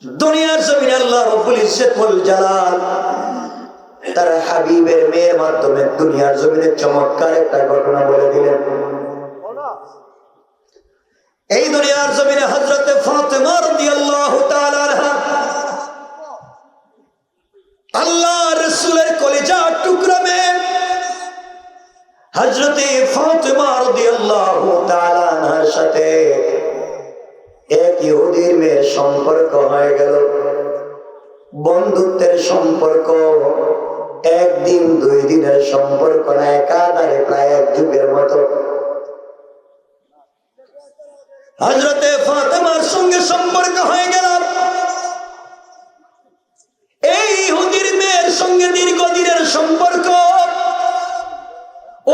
দুনিয়ার জমিনে আল্লাহ রব্বুল ইজ্জত ওয়াল জালাল তার হাবিবের মেয়ের মাধ্যমে দুনিয়ার জমিনে চমৎকার একটা ঘটনা বলে দিলেন। এই দুনিয়ার জমিনে হযরত ফাতেমা রাদিয়াল্লাহু তাআলা আনহা আল্লাহ রাসূলের কলিজার টুকরা মেয়ে হযরত ফাতেমা রাদিয়াল্লাহু তাআলা আনহার সাথে এক ইহুদির মেয়ের সম্পর্ক হয়ে গেল। বন্ধুত্বের সম্পর্ক, একদিন দুই দিনের সম্পর্ক না, একাধারে প্রায় এক যুগের মতো হযরতে ফাতেমার সঙ্গে সম্পর্ক হয়ে গেল। এই ইহুদির মেয়ের সঙ্গে দীর্ঘদিনের সম্পর্ক।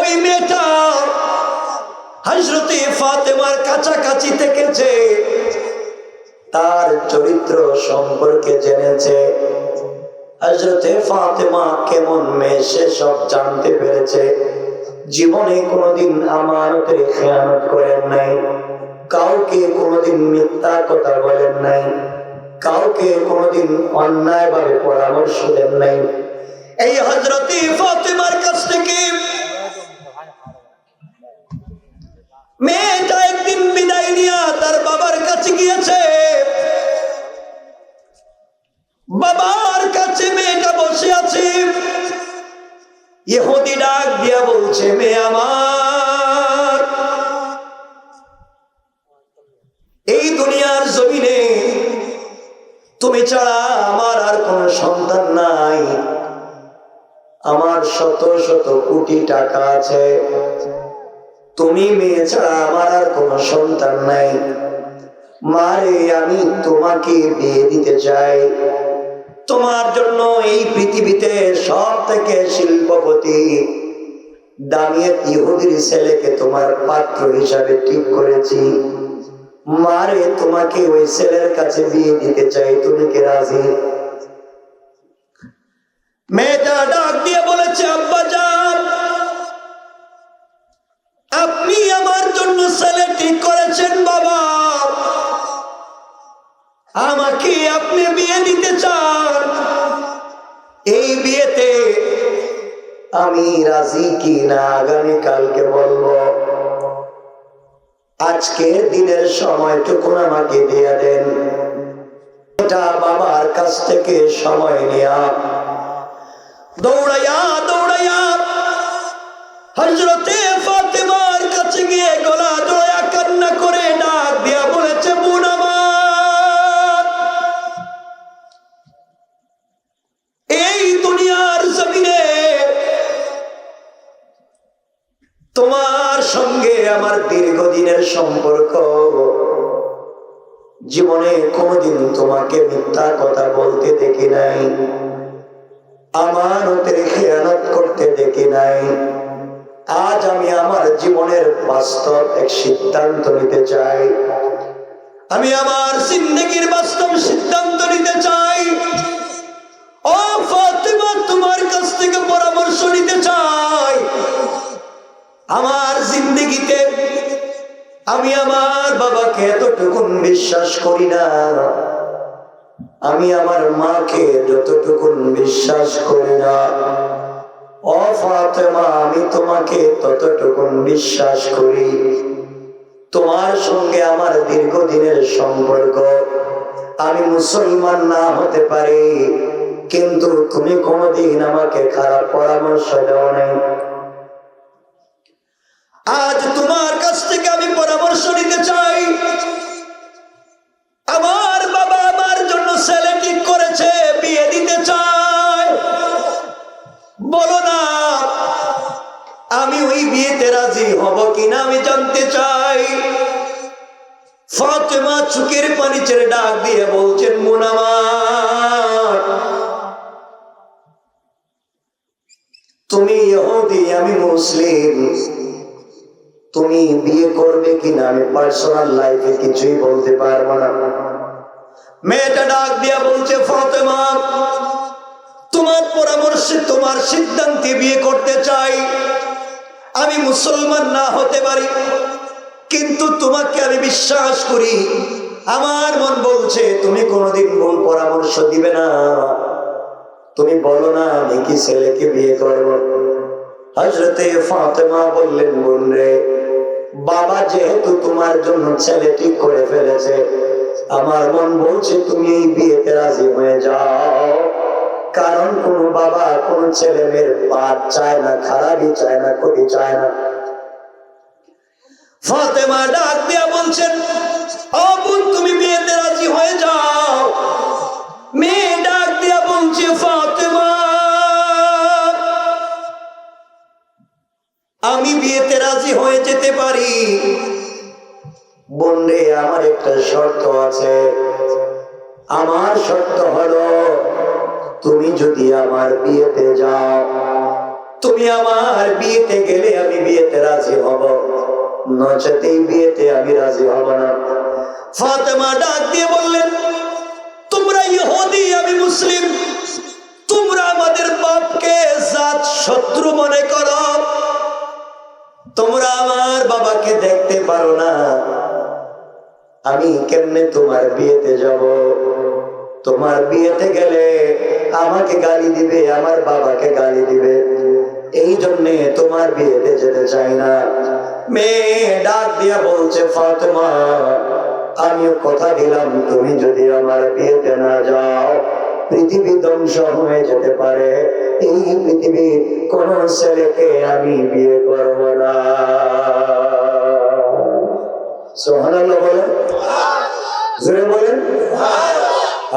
ওই মেয়েটা হযরতে ফাতেমার কাছাকাছি থেকেছে, তার চরিত্র সম্পর্কে জেনেছে। হযরতে ফাতেমা কেমন মেয়ে সে সব জানতে পেরেছে। জীবনে কোনোদিন আমানতের খেয়ানত করেন নাই, কাউকে কোনোদিন মিথ্যা কথা বলেন নাই, কাউকে কোনোদিন অন্যায় ভাবে পরামর্শ দেন নাই। এই হযরতে ফাতেমার কাছ থেকে মেয়েটা একদিন বিদায় নিয়ে তার বাবার কাছে গিয়েছে। বাবার কাছে মেয়েটা বসে আছে। ইহুদি ডাক দিয়া বলছে, মেয়ে আমার, এই দুনিয়ার জমিনে তুমি ছাড়া আমার আর কোন সন্তান নাই। আমার শত শত কোটি টাকা আছে, তুমি মেয়ে ছাড়া আমার আর কোন সন্তান নাই। মারে, আমি তোমাকে বিয়ে দিতে চাই। তোমার জন্য এই পৃথিবীতে সব থেকে শিল্পপতি দামি এক ইহুদির ছেলেকে তোমার পাত্র হিসাবে ঠিক করেছি। মারে, তোমাকে ওই ছেলের কাছে বিয়ে দিতে চাই, তুমি কি রাজি? মেয়েটা ডাক দিয়ে বলেছে, আব্বা জান, আপনি আমার জন্য ছেলে ঠিক করেছেন বাবা, আমাকে আপনি বিয়ে দিতে চান। এই বিয়েতে আমি রাজি কি না আগামীকালকে বলবো। আজকের দিনের সময়টুকু আমাকে দিয়ে দেন। এটা বাবার কাছ থেকে সময় নেয়া দৌড়াইয়া দৌড়াইয়া হযরতে ফাতেমার কাছে গিয়ে গলা জড়াইয়া কান্না করে ডাক দিয়া বলেছে, বোন আমার, এই দুনিয়ার জমিনে তোমার সঙ্গে আমার দীর্ঘদিনের সম্পর্ক। জীবনে কোনদিন তোমাকে মিথ্যা কথা বলতে দেখি নাই, আমানতের খেয়ানত করতে দেখি নাই। আজ আমি আমার জীবনের বাস্তব এক সিদ্ধান্ত নিতে চাই। আমি আমার জিন্দেগির বাস্তব সিদ্ধান্ত নিতে চাই। ও ফাতেমা, তোমার কাছ থেকে পরামর্শ নিতে চাই। আমার জিন্দেগিতে আমি আমার বাবাকে এতটুকু বিশ্বাস করি না, আমি আমার মাকে যতটুকু বিশ্বাস করি না। ও ফাতেমা, আমি তোমাকে ততটুকু বিশ্বাস করি। তোমার সঙ্গে আমার দীর্ঘদিনের সম্পর্ক। আমি মুসলমান না হতে পারি, কিন্তু তুমি কোনোদিন আমাকে খারাপ পরামর্শ দাও নাই। আজ তোমার কাছ থেকে আমি পরামর্শ নিতে চাই। আমার বাবা আমার জন্য ছেলে ঠিক করেছে, বিয়ে দিতে চায়। বলো না, আমি ওই বিয়েতে রাজি হব কিনা আমি জানতে চাই। ফাতেমা চোখের পানি ছেড়ে ডাক দিয়ে বলছেন, বোন আমার, তুমি ইহুদি, আমি মুসলিম, তুমি বিয়ে করবে কিনা আমি পার্সোনাল লাইফে কিছুই বলতে পারবো না। মেয়েটা ডাক দিয়া বলছে, ফাতেমা, তোমার পরামর্শে তোমার সিদ্ধান্তে বিয়ে করতে চাই। আমি মুসলমান না হতে পারি, কিন্তু তোমাকে আমি বিশ্বাস করি। আমার মন বলছে তুমি কোনোদিন ভুল পরামর্শ দিবে না, তুমি বলো না আমি কি ছেলেকে বিয়ে করবো। হযরতে ফাতেমা বললেন, বোন রে, বাবা যেহেতু তোমার জন্য ছেলে ঠিক করে ফেলেছে, আমার মন বলছে তুমি এই বিয়েতে রাজি হয়ে যাও। কারণ কোন বাবা কোন ছেলে মেয়ের বাদ চায় না, খারাপই চায় না, ক্ষতি চায় না। ফাতেমা ডাক দিয়া বলছেন, ও বোন তুমি বিয়েতে রাজি হয়ে যাও। মেয়ে ডাক দিয়া বলছে, ফাতেমা আমি বিয়েতে রাজি হয়ে যেতে পারি, বোন রে আমার একটা শর্ত আছে। আমার শর্ত হলো তুমি যদি আমার বিয়েতে যাও, তুমি আমার বিয়েতে গেলে আমি বিয়েতে রাজি হব, নচেত এই বিয়েতে আমি রাজি হব না। ফাতেমা ডাক দিয়ে বললেন, তোমরা ইহুদি আমি মুসলিম, তোমরা আমাদের বাপকে জাত শত্রু মনে করো, তোমরা আমার বাবাকে দেখতে পারো না, আমি কেমনে তোমার বিয়েতে যাব? তোমার বিয়েতে গেলে আমাকে গালি দিবে, আমার বাবাকে গালি দিবে, এই জন্যে তোমার বিয়েতে যেতে চাই না। মেয়ে ডাক দিয়া বলছে, ফাতেমা আমিও কথা দিলাম তুমি যদি আমার বিয়েতে না যাও, পৃথিবী ধ্বংস হয়ে যেতে পারে, এই পৃথিবীর কোন ছেলেকে আমি বিয়ে করব না। সুবহানাল্লাহ বলেন, জোরে বলেন।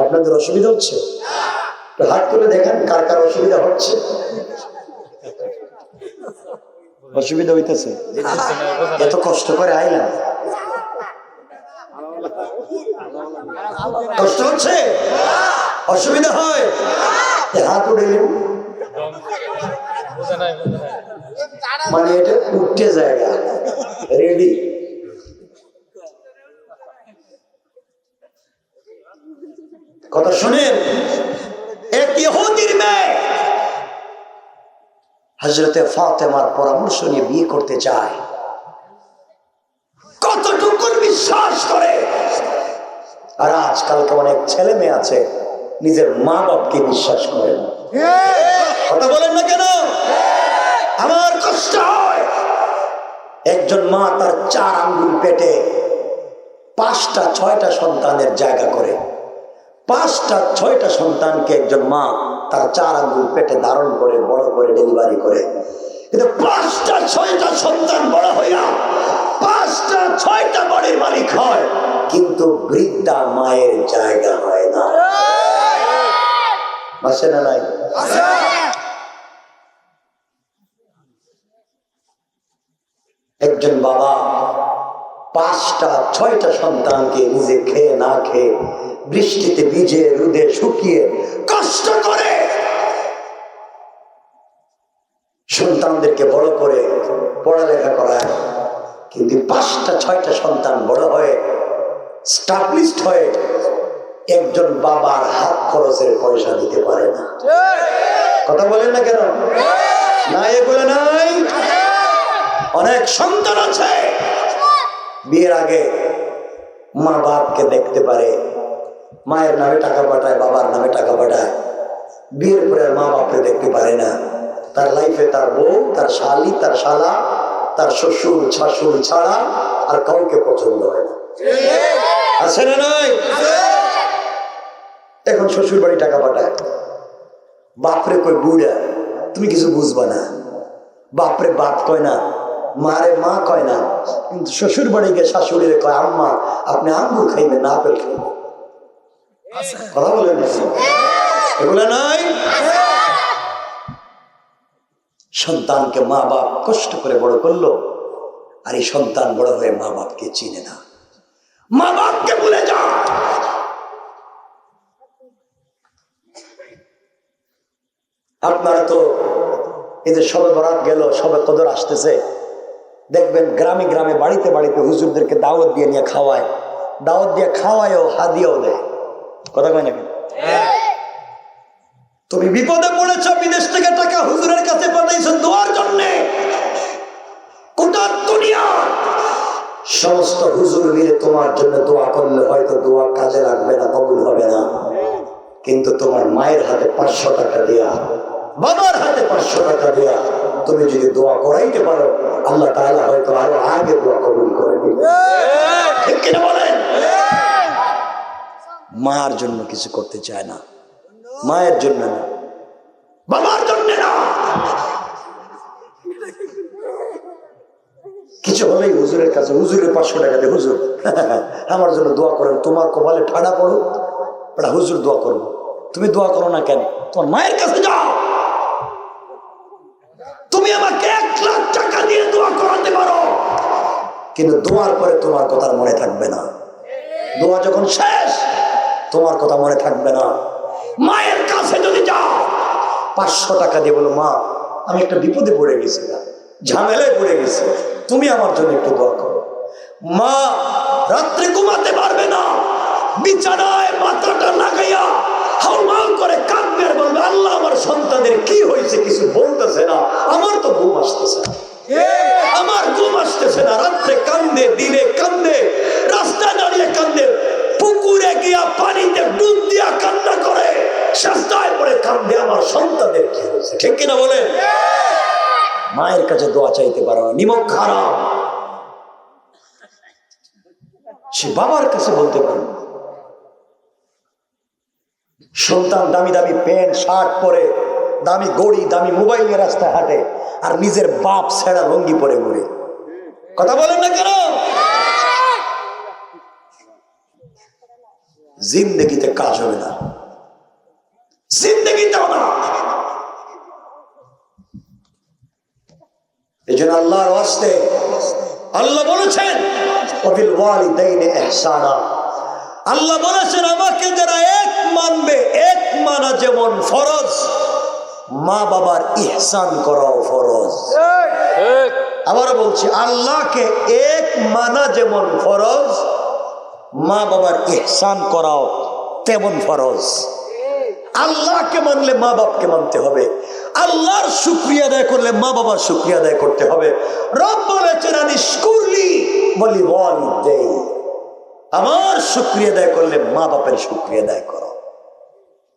আপনাদের অসুবিধা হচ্ছে? হাত তুলে দেখেন কার কার অসুবিধা হচ্ছে। অসুবিধা হইতেছে? এত কষ্ট করে আইলাম, কষ্ট হচ্ছে, অসুবিধা হয়, হাত উঠেলেন মানে এটা উঠতে জায়গা রেডি। কথা শুনেন, এক ইহুদির মেয়ে হযরতে ফাতেমার পরামর্শ নিয়ে বিয়ে করতে চায়। কতটুকু বিশ্বাস করে। আর আজকালকে অনেক ছেলে মেয়ে আছে নিজের মা বাপকে বিশ্বাস করে না। কথা বলেন না কেন? আমার কষ্ট হয়, একজন মা তার 4 আঙ্গুল পেটে 5টা 6টা সন্তানের জায়গা করে, 5টা 6টা সন্তানকে একজন মা তার 4 আঙ্গুল পেটে ধারণ করে বড় করে ডেলিভারি করে, কিন্তু 5টা 6টা সন্তান বড় হইয়া 5টা 6টা বাড়ির মালিক হয়, কিন্তু বৃদ্ধা মায়ের জায়গা হয় না। আছে না নাই? একজন বাবা 5টা 6টা সন্তানকে নিজে খেয়ে না খেয়ে, বৃষ্টিতে ভিজে রোদে শুকিয়ে কষ্ট করে সন্তানদেরকে বড় করে পড়ালেখা করায়, কিন্তু 5টা 6টা সন্তান বড় হয়ে স্টাবলিশড হয়ে একজন বাবার হাত খরচের পয়সা দিতে পারে না। কথা বলেন না কেন? না এগুলো নাই। অনেক সন্তান আছে বিয়ের আগে মা বাপকে দেখতে পারে, মায়ের নামে টাকা পাঠায়, বাবার নামে টাকা পাঠায়, বিয়ের পরে মা বাপকে দেখতে পারে না। তার লাইফে তার বউ, তার শালি, তার শালা, তার শ্বশুর শাশুড়ি ছাড়া আর কাউকে পছন্দ হয় না। আছে না নাই? এখন শ্বশুর বাড়ি টাকা পাঠায়, বাপরে কই বুড়া তুমি কিছু বুঝবা না, বাপরে বাপ কয় না, মারে মা কয় না, কিন্তু শ্বশুর বাড়ি গিয়ে শাশুড়িরে কয় আম্মা আপনি আঙ্গুর খাইবেন না আপেল খাইবেন। কথা বলেন এগুলা নাই? সন্তানকে মা বাপ কষ্ট করে বড় করলো, আর এই সন্তান বড় হয়ে মা বাপকে চিনে না, মা বাপকে ভুলে যায়। আপনারা তো এই যে সবে বরাত গেল, সবে কদর আসতেছে, দেখবেন গ্রামে গ্রামে বাড়িতে বাড়িতে হুজুরদেরকে দাওয়াত দিয়ে নিয়ে খাওয়ায়, দাওয়াত দিয়ে খাওয়ায়ও হাদিয়াও দেয়। কথা কয় নাকি? তুমি বিপদে পড়েছ, বিদেশ থেকে টাকা হুজুরের কাছে পাঠাইছো দোয়ার জন্য, গোটা দুনিয়া সমস্ত হুজুর মিলে তোমার জন্য দোয়া করলে হয়তো দোয়া কাজে লাগবে না, কবুল হবে না, কিন্তু তোমার মায়ের হাতে 500 টাকা দেয়া, বাবার হাতে 500 টাকা দেয়া তুমি যদি দোয়া করাইতে পারো, আল্লাহ তাআলা হয়তো আরো আগে দোয়া কবুল করে দিবে। ঠিক কিনা বলেন? মার জন্য কিছু করতে চায় না, মায়ের জন্য না, বাবার জন্য না। কিছু হলেই হুজুরের কাছে, হুজুরের 500 টাকা দিয়ে, হুজুর আমার জন্য দোয়া করেন, তোমার কপালে ঠাডা পড়ো, এটা হুজুর দোয়া করবো। তুমি দোয়া করো না কেন? তোমার মায়ের কাছে যাও, তুমি আমাকে 1 লাখ টাকা দিয়ে দোয়া করাতে পারো, কিন্তু দোয়ার পরে তোমার কথা মনে থাকবে না। দোয়া যখন শেষ তোমার কথা মনে থাকবে না। মায়ের কাছে যদি যাও 500 টাকা দিয়ে বলো, মা আমি একটা বিপদে পড়ে গেছি, ঝামেলায় পড়ে গেছি, তুমি আমার জন্য একটু দোয়া করো। মা রাত্রে ঘুমাতে পারবে না, বিছানায় মাথাটা লাগাইয়া হাউমাউ করে কাঁদবে আর বলবে, আল্লাহ আমার সন্তানের কি হয়েছে কিছু বলতেছে না, আমার তো ঘুম আসতেছে না, আমার ঘুম আসতেছে না। রাত্রে কান্দে, দিনে কান্দে, রাস্তায় দাঁড়িয়ে কান্দে, পুকুরে গিয়া পানিতে ডুব দিয়া কান্না করে, সাজদায় পড়ে কান্দে, আমার সন্তানের কি হয়েছে। ঠিক কিনা বলেন? মায়ের কাছে দোয়া চাইতে পারো না, নিমক হারাম। সে বাবার কাছে বলতে পারো। সন্তান দামি দামি প্যান্ট শার্ট পরে, দামি গড়ি, দামি মোবাইল নিয়ে রাস্তায় হাঁটে, আর নিজের বাপ ছেঁড়া লঙ্গি পরে ঘুরে। কথা বলেন না কেন? জিন্দেগিতে কাজ হবে না, জিন্দেগিতেও না। এই জন্য আল্লাহর ওয়াস্তে আল্লাহ বলেছেন, ওয়াবিল ওয়ালিদাইনি ইহসানা। আল্লাহ বলেছেন আমাকে যারা এক মানবে, এক মানা যেমন ফরজ, মা বাবার ইহসান করাও ফরজ। আবারও বলছি, আল্লাহকে এক মানা যেমন ফরজ, মা বাবার ইহসান করাও তেমন ফরজ। আল্লাহকে মানলে মা বাপকে মানতে হবে, আল্লাহর শুকরিয়া আদায় করলে মা বাবার শুকরিয়া আদায় করতে হবে। রব বলেছেন আনিশকুরলি ওয়ালি ওয়ালিদাই, আমার শুকরিয়া আদায় করলে মা বাপের শুকরিয়া আদায় করো।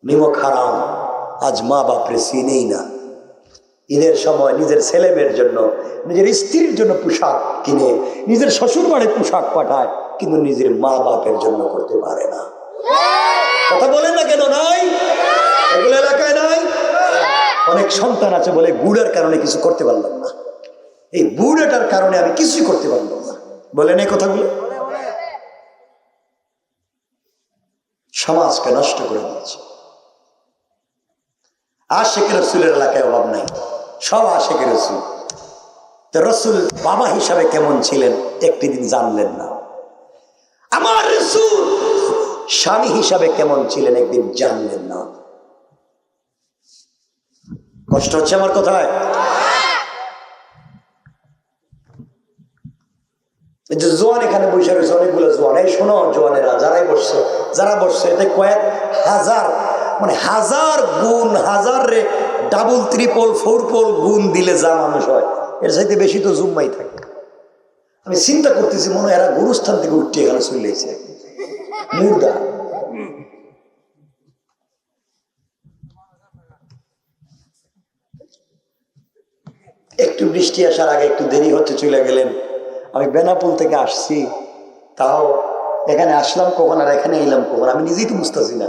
নিমক হারাম। আজ মা বাপরে চিনেই না। ঈদের সময় নিজের ছেলেমেয়ের জন্য, নিজের স্ত্রীর জন্য পোশাক কিনে, নিজের শ্বশুর বাড়ির পোশাক পাঠায়, কিন্তু নিজের মা বাপের জন্য করতে পারে না। কথা বলেন না কেন? নাই এগুলো এলাকায় নাই? অনেক সন্তান আছে বলে বুড়ার কারণে কিছু করতে পারলাম না, এই বুড়াটার কারণে আমি কিছুই করতে পারলাম না, বলেন এই কথাগুলো। সমাজকে নষ্ট করে দিয়েছে। আশিক রাসূলের এলাকায় অভাব নাই, সব আশিক রাসূল। তো রাসূল বাবা হিসাবে কেমন ছিলেন একটি দিন জানলেন না। আমার রাসূল স্বামী হিসাবে কেমন ছিলেন একদিন জানলেন না। কষ্ট হচ্ছে আমার কথায়? এই যে জোয়ান এখানে বসে রয়েছে, অনেকগুলো জোয়ান। এই শোনো জোয়ানেরা, যারাই বসছে, যারা বসছে, এতে কয়েক হাজার, মানে হাজার গুণ, হাজার রে ডাবল ট্রিপল ফোরপল গুণ দিলে যা মানুষ হয়, এর চাইতে বেশি তো জুম্মাই থাকে। আমি চিন্তা করতেছি, মনে হয় এরা গুরুস্থান থেকে উঠতে এখানে চলে এসেছে মুর্দা। একটু বৃষ্টি আসার আগে একটু দেরি হচ্ছে, চলে গেলেন। আমি বেনাপুল থেকে আসছি, তাও এখানে আসলাম কখন আর এখানে এলাম কখন আমি নিজেই তো বুঝতেছি না।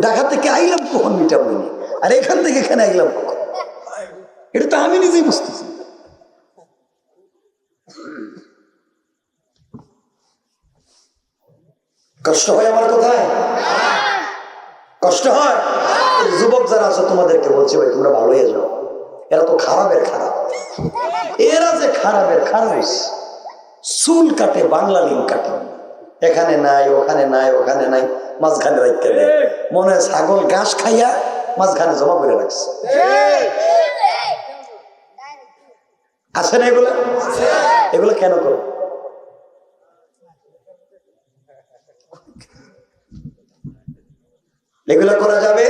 ঢাকা থেকে আইলাম কখন মিঠামইনি, আর এখান থেকে এখানে আইলাম কখন, এটা তো আমি নিজেই বুঝতেছি। কষ্ট হয় আমার কোথায়? কষ্ট হয়। যুবক যারা আছো তোমাদেরকে বলছি, ভাই তোমরা ভালো হয়ে যাও। এরা তো খারাপের খারাপ, এরা যে খারাপের খারাপ হয়েছে। চুল কাটে, বাংলা লিঙ্ক কাটে, এখানে নাই ওখানে নাই ওখানে নাই, মাঝখানে রাখতে দেয়। মনে হয় ছাগল ঘাস খাইয়া মাঝখানে জমা করে রাখছে। আছে না এগুলো? এগুলো কেন করো? এগুলো করা যাবে?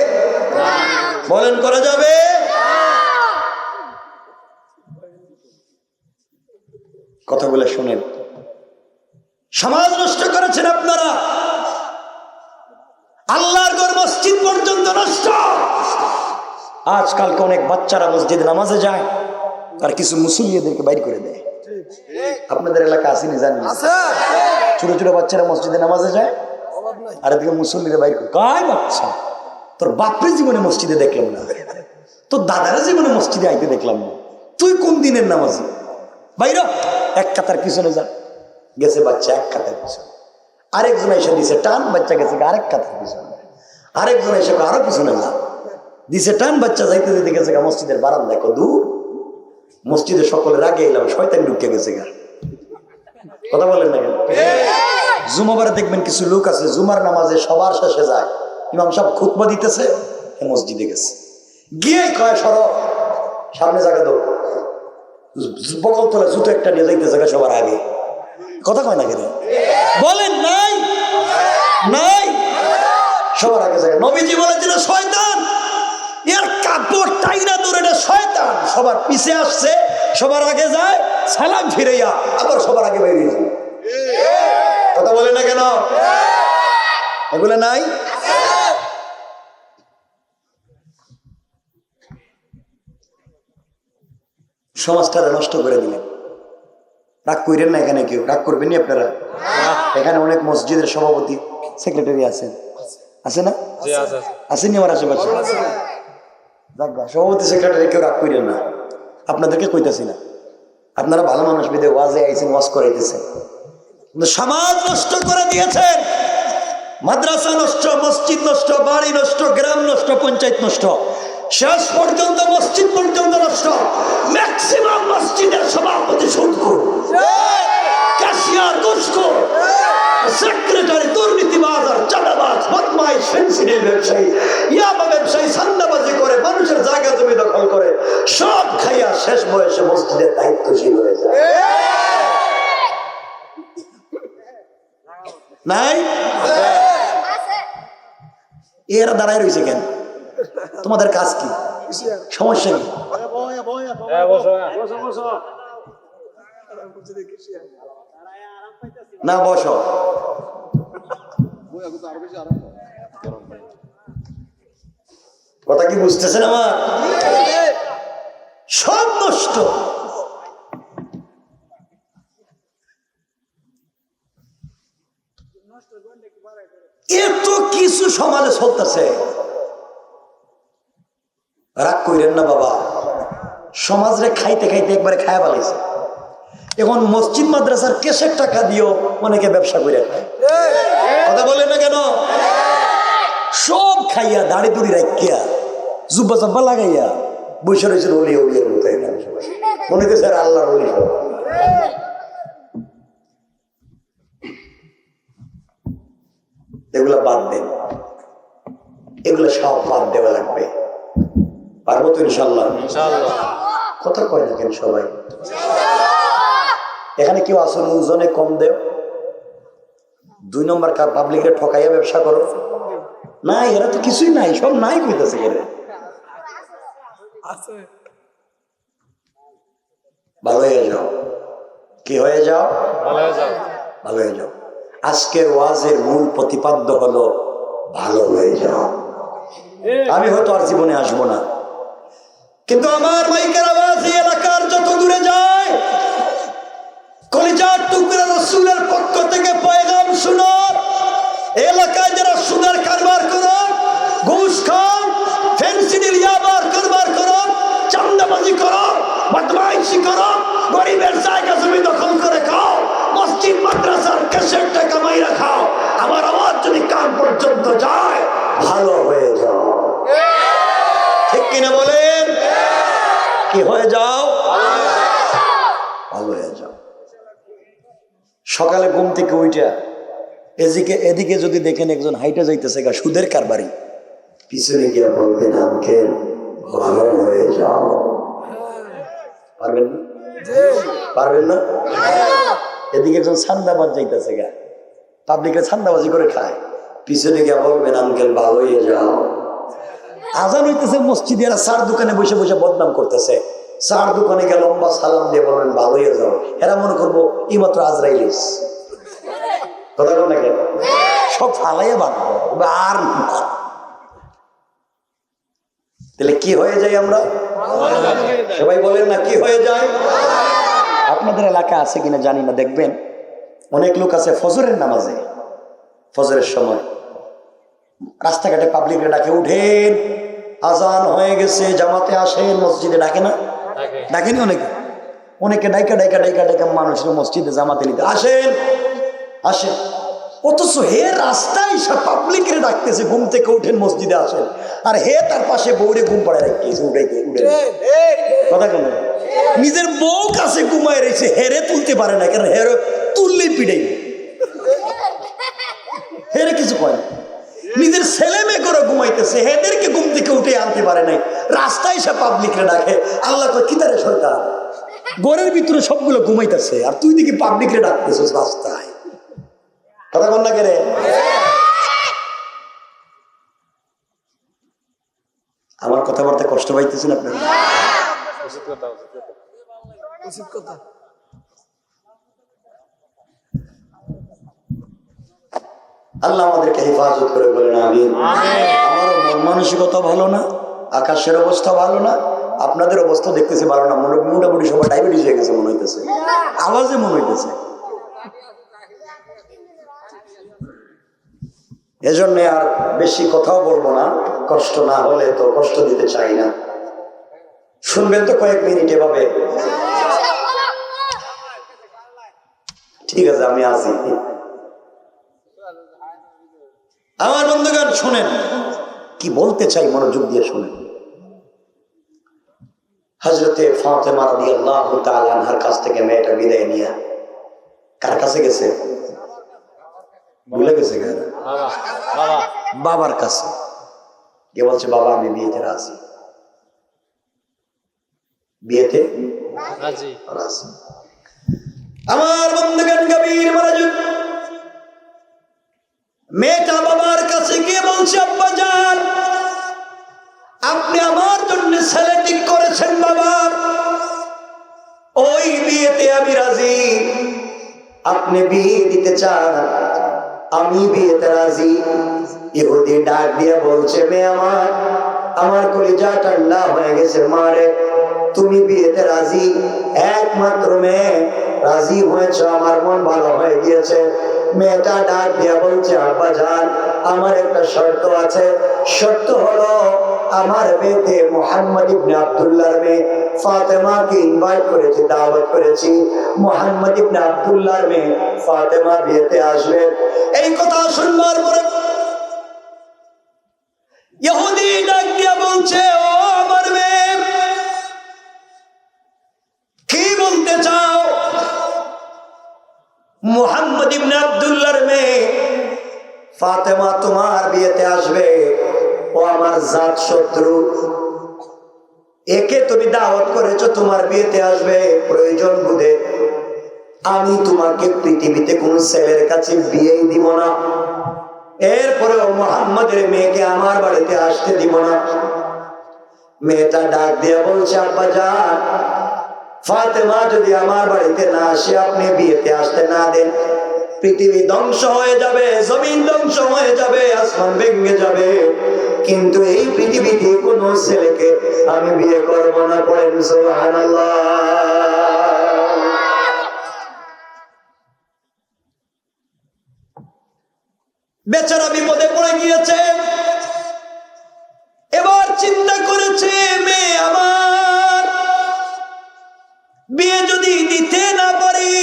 বলেন করা যাবে? কথাগুলো শুনেন। সমাজ নষ্ট করেছেন আপনারা। আল্লাহর ঘর মসজিদ পর্যন্ত নষ্ট। আজকালকে অনেক বাচ্চারা মসজিদে নামাজে যায় আর কিছু মুসল্লিদেরকে বাইর করে দেয়। আপনাদের এলাকা আসেনি জানি, ছোট ছোট বাচ্চারা মসজিদে নামাজে যায় আর এদিকে মুসল্লিরা বাইর করে। কাই বাচ্চা, তোর বাপের জীবনে মসজিদে দেখলাম না, তোর দাদার জীবনে মসজিদে আইতে দেখলাম না, তুই কোন দিনের নামাজি? বাইর এক কাতার পিছনে যা। গেছে বাচ্চা এক কাতার পিছনে, আরেকজন এসে দিছে টান, বাচ্চা গেছে আরেক কাতার পিছনে, আরেকজন এসে আরো পিছনে যা দিছে টান, বাচ্চা যাইতে যেতে গেছে মসজিদের বারান্দায়। দূর মসজিদে সকলের আগে এলাম, শয়তান ঢুকে গেছে গা। কথা বলেন না কেন? জুমাবারে দেখবেন কিছু লোক আছে জুমার নামাজে সবার শেষে যায়, ইমাম সাহেব খুতবা দিতেছে, মসজিদে গেছে, গিয়ে কয় সর সামনে জায়গা দো, বকল তোলা জুতো একটা নিয়ে যাইতে জায়গা সবার আগে। কথা কয় না কেন? বলেন নাই নাই, সবার আগে জায়গা। নবীজি বলেছিল শয়তান এর কাপড় টাইনা দূরে, এটা শয়তান সবার পিছে আসছে, সবার আগে যায়, সালাম ফিরাইয়া আবার সবার আগে বেরিয়ে যায়। কথা বলে না কেন? এগুলো নাই। সমাজটারে নষ্ট করে দিলেন। রাগ করেন না, এখানে কেউ রাগ করবেন না আপনারা। এখানে অনেক মসজিদের সভাপতি সেক্রেটারি আছেন, আছে না? আসেনি আমার আশেপাশে? সভাপতি সেক্রেটারি কেউ রাগ করেন না, আপনাদেরকে কইতাছি না, আপনারা ভালো মানুষ বিদে ওয়াজে আইছেন, ওয়াজ করাইতেছেন। সমাজ নষ্ট করে দিয়েছেন, মাদ্রাসা নষ্ট, মসজিদ নষ্ট, বাড়ি নষ্ট, গ্রাম নষ্ট, পঞ্চায়েত নষ্ট, শেষ পর্যন্ত মসজিদ পর্যন্ত নষ্ট। ম্যাক্সিমাম মসজিদের সভাপতি সুদখোর, ক্যাশিয়ার ঘুষখোর, সেক্রেটারি দুর্নীতিবাজ আর চাঁদাবাজ, বদমাইশ, ফেন্সিডিল ব্যবসায়ী, ইয়াবা ব্যবসায়ী, সান্দাবাজি করে মানুষের জায়গা জমি দখল করে, সব খাইয়া শেষ বয়সে মসজিদের দায়িত্বশীল হয়ে যায়। নাই? এরা দাঁড়ায় রয়েছে কেন? তোমাদের কাজ কি? সমস্যা কি? না বসো। কথা কি বুঝতেছেন আমার? সব নষ্ট। এত কিছু সমাজে চলতেছে, রাগ কইরেন না বাবা। সমাজরে খাইতে খাইতে একবারে খায়া পালাইছে। এখন মসজিদ মাদ্রাসার কেসের টাকা দিয়েও অনেকে ব্যবসা করে খায়। কথা বলেন না কেন? সব খাইয়া দাড়ি দুড়ি রাখিয়া জুব্বা চাব্বা লাগাইয়া বসে রয়েছে অলি অলিয়ের মতো। মনে হচ্ছে স্যার আল্লাহর অলি। এগুলা বাদ দেন, এগুলো সব বাদ দেওয়া লাগবে। পারবো তো ইনশাল্লাহ? কথা কয় না কেন সবাই? এখানে কেউ আসুন ওজনে কম দেও, 2 নম্বর পাবলিকের ঠকাইয়া ব্যবসা করো না, এরা তো কিছুই নাই, সব নাই কইতেছে। ভালো হয়ে যাও। কি হয়ে যাও? ভালো হয়ে যাও। আজকের ওয়াজের মূল প্রতিপাদ্য হলো ভালো হয়ে যাও। আমি হয়তো আর জীবনে আসবো না, কিন্তু আমার মাইকের আওয়াজ এই এলাকার যত দূরে যায়, কলিজার টুকরা রাসূলের পক্ষ থেকে পয়গাম শুনো। এলাকায় যারা সুদের কারবার করো, ঘুষ খাও, ফেন্সিডিল ইয়াবার কারবার করো, চাঁদাবাজি করো, বদমাইশি করো, গরিবের জায়গা জমি দখল করে খাও, মসজিদ মাদ্রাসার ক্যাশের টাকা মাইরা খাও, আমার আওয়াজ যদি কান পর্যন্ত যায়, ভালো হয়ে যাও। ঠিক কিনা বলেন? কি হয়ে যাও? ভালো হয়ে যাও। সকালে ঘুম থেকে উইটা এদিকে যদি দেখেন একজন হাইটে যাইতেছে গা সুদের কারবারি, পিছনে গিয়ে বলবেন আঙ্কেল ভালো হয়ে যাও। পারবেন না? পারবেন না? এদিকে একজন ছান্দাবাজ যাইতেছে গা, পাবলিকে ছান্দাবাজি করে খায়, পিছনে গিয়ে বলবেন আঙ্কেল ভালো হয়ে যাও। আজান হইতেছে মসজিদে, এরা চার দোকানে বসে বসে বদনাম করতেছে, চার দোকানে গিয়ে লম্বা সালাম দিয়ে বলবেন ভালো হয়ে যাও। এরা মনে করবো এই মাত্র আজরাইল। কথা বল না কেন? সব ফালাইয়া বাঁধবো আর না। তাহলে কি হয়ে যায় আমরা? সবাই বলেন না কি হয়ে যায়? আপনাদের এলাকা আছে কিনা জানি না, দেখবেন অনেক লোক আছে ফজরের নামাজে, ফজরের সময় রাস্তাঘাটে পাবলিকে ডাকে, উঠেন আজান হয়ে গেছে, জামাতে আসেন, মসজিদে ডাকে না? ডাকেনি অনেকে? অনেকে ডাইকা ডাইকা ডাইকা ডাইকা মানুষের মসজিদে জামাতে নিতে আসেন আসেন, অথচ হে রাস্তায় সব পাবলিকের ডাকতেছে, ঘুম থেকে উঠেন মসজিদে আসেন, আর হে তার পাশে বউরে ঘুম পাড়ায় রাখতেছে উঠাইতে উঠে। কথা কেন? নিজের বউ কাছে ঘুমায় রয়েছে, হেরে তুলতে পারে না, কেন হেরে তুললেই পিড়াই, হেরে কিছু কয় না। নিজের ছেলে মেয়ে করে ঘুমাইতেছে, হেদেরকে ঘুম থেকে উঠে আনতে পারে নাই, রাস্তায় সব পাবলিকরে ডাকে। আল্লাহ কয় কিতারে শয়তান, ঘরের ভিতরে সবগুলো ঘুমাইতেছে আর তুই দেখি পাবলিকরে ডাকতেছিস রাস্তায়। কথা বল না কে রে? আমার কথাবার্তা কষ্ট পাইতেছেন আপনার? আল্লাহ আমাদেরকে হেফাজত করে বলেন আমিন। আমারও মন মানসিকতা ভালো না, আকাশের অবস্থা ভালো না, আপনাদের অবস্থা দেখতেছি ভালো না, মোটামুটি সবাই ডায়াবেটিস হয়ে গেছে মনে হইতেছে, আওয়াজে মনে হইতেছে। এজন্য আর বেশি কথাও বলবো না, কষ্ট না হলে তো কষ্ট দিতে চাই না। শুনবেন তো কয়েক মিনিট এভাবে? ঠিক আছে, আমি আসি। আমার বন্ধুগণ শোনেন কি বলতে চাই, মনোযোগ দিয়ে শোনেন। হযরতে ফাতেমা রাদিয়াল্লাহু তাআলা আনহার কাছ থেকে মেয়েটা বিদায় নিয়ে কার কাছে গেছে? ভুলে গেছে? বাবার কাছে কে বলছে, বাবা আমি বিয়েতে রাজি, বিয়েতে রাজি। আমার বন্ধুগণ গভীর মনোযোগ, মেয়েটা বাবার কাছে গিয়ে বলছে, আব্বা জান আপনি আমার জন্য ছেলে ঠিক করেছেন বাবা, ওই বিয়েতে আমি রাজি। আপনি বিয়ে দিতে চান, আমি বিয়েতে রাজি। ইহুদি ডাক দিয়ে বলছে, মেয়ে আমার কলিজা ঠান্ডা হয়ে গেছে, মারে তুমি বিয়েতে রাজি, একমাত্র মেয়ে রাজি হয়েছে, আমার মন ভালো হয়ে গিয়েছে। মেয়েটা ডাক দিয়ে বলছে, আব্বা জান আমার একটা শর্ত আছে, শর্ত হলো আমার বিয়েতে মুহাম্মদ ইবনে আব্দুল্লাহর মেয়ে ফাতেমাকে ইনভাইট করেছি, দাওয়াত করেছি, মুহাম্মদ ইবনে আব্দুল্লাহর মেয়ে ফাতেমা বিয়েতে আসবে। এই কথা শুনবার পরে ইহুদি ডাক দিয়ে বলছে, ও আমার মেয়ে কি বলতে চাও? মুহাম্মদ ইবনে আব্দুল্লাহর মেয়ে ফাতেমা তোমার বিয়েতে আসবে, ও আমার জাত শত্রু, একে তুমি দাওয়াত করেছো তোমার বিয়েতে আসবে, প্রয়োজন বুঝে আমি তোমাকে পৃথিবীতে কোন ছেলের কাছে বিয়েই দিব না, এরপরেও মুহাম্মদের মেয়েকে আমার বাড়িতে আসতে দিব না। মেয়েটা ডাক দিয়ে বলছে, আব্বা জান ফাতেমা যদি আমার বাড়িতে না আসে, আপনি বিয়েতে আসতে না দেন, পৃথিবী ধ্বংস হয়ে যাবে, জমিন ধ্বংস হয়ে যাবে, আসমান ভেঙে যাবে, কিন্তু এই পৃথিবীতে কোন ছেলেকে আমি বিয়ে করবো না। পড়েন সুবহানাল্লাহ। বেচারা বিপদে পড়ে গিয়েছে, এবার চিন্তা করেছে, মেয়ে আমার বিয়ে যদি দিতে না পারি,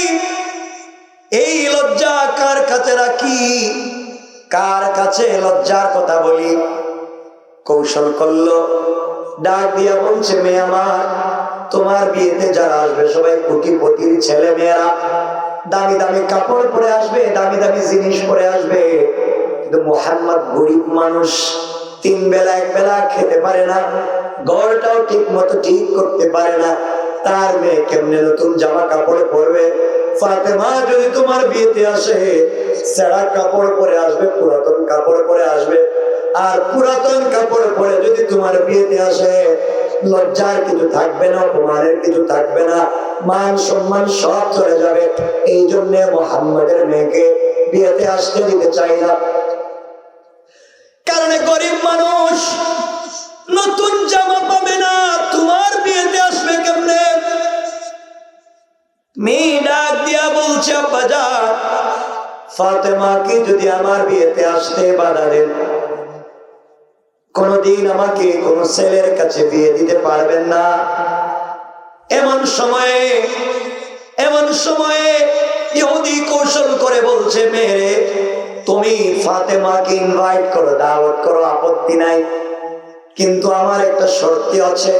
এই লজ্জা কার কাছে রাখি, কার কাছে লজ্জার কথা বলি? কৌশল করলো, ডাক দিয়া বলছে, মেয়ে আমার তোমার বিয়েতে যারা আসবে সবাই কোটিপতির ছেলে মেয়েরা, দামি দামি কাপড় পরে আসবে, দামি দামি জিনিস পরে আসবে, কিন্তু মুহাম্মদ গরিব মানুষ, 3 বেলা 1 বেলা খেতে পারে না, ঘরটাও ঠিক মতো ঠিক করতে পারে না, তার মেয়ে কেমনে নতুন জামা কাপড় পরবে? ফাতেমা যদি তোমার বিয়েতে আসে, ছেঁড়া কাপড় পরে আসবে, পুরাতন কাপড় পরে আসবে, আর পুরাতন কাপড় পরে যদি তোমার বিয়েতে আসে, লজ্জার কিছু থাকবে না, অপমানের কিছু থাকবে না, মান সম্মান সব চলে যাবে। এই জন্য মুহাম্মদের মেয়েকে বিয়েতে আসতে দিতে চাই না। কারণ গরিব মানুষ নতুন জামা পাবে না, তোমার বিয়েতে আসবে কেমনে? মেয়ে ডাক দিয়া বলছে, আব্বাজান ফাতেমাকে যদি আমার বিয়েতে আসতে বাধা দেন, কোনদিন আমাকে কোন ছেলের কাছে বিয়ে দিতে পারবেন না। এমন সময়ে ইহুদি কৌশল করে বলছে, মেয়ে তুমি ফাতেমাকে ইনভাইট করো, দাওয়াত করো, আপত্তি নাই, কিন্তু আমার একটা শর্ত আছে।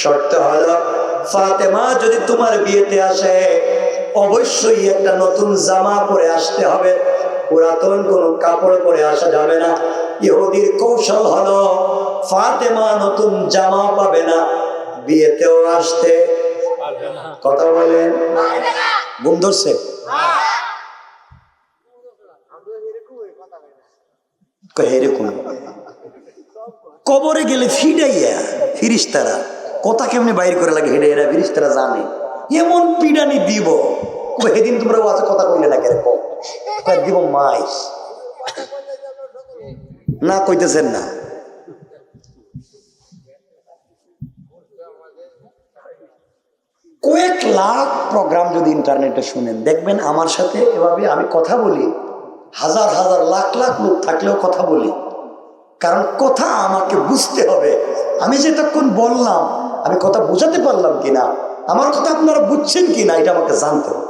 শর্ত হলো ফাতেমা যদি তোমার বিয়েতে আসে অবশ্যই একটা নতুন জামা পরে আসতে হবে, পুরাতন কোনো কাপড় পরে আসা যাবে না। ইহুদির কৌশল হলো ফাতেমা নতুন জামা পাবে না, বিয়েতেও আসতে পারবে না। কথা বলেন, ঘুম ধরছে? এরকম কবরে গেলে ফিডাইয়া ফিরিস্তারা কথা কেমনে বাইর করে লাগে, হেডে এরা ফিরিস্তারা জানে। এমন পিডানি দিব, সেদিন তোমরা কথা কইলে না কেরকম দিব মাই না কইতেছেন না। কয়েক লাখ প্রোগ্রাম যদি ইন্টারনেটে শুনেন, দেখবেন আমার সাথে এভাবে আমি কথা বলি, হাজার হাজার লাখ লাখ লোক থাকলেও কথা বলি। কারণ কথা আমাকে বুঝতে হবে, আমি যেতক্ষণ বললাম আমি কথা বোঝাতে পারলাম কিনা, আমার কথা আপনারা বুঝছেন কিনা, এটা আমাকে জানতে হবে।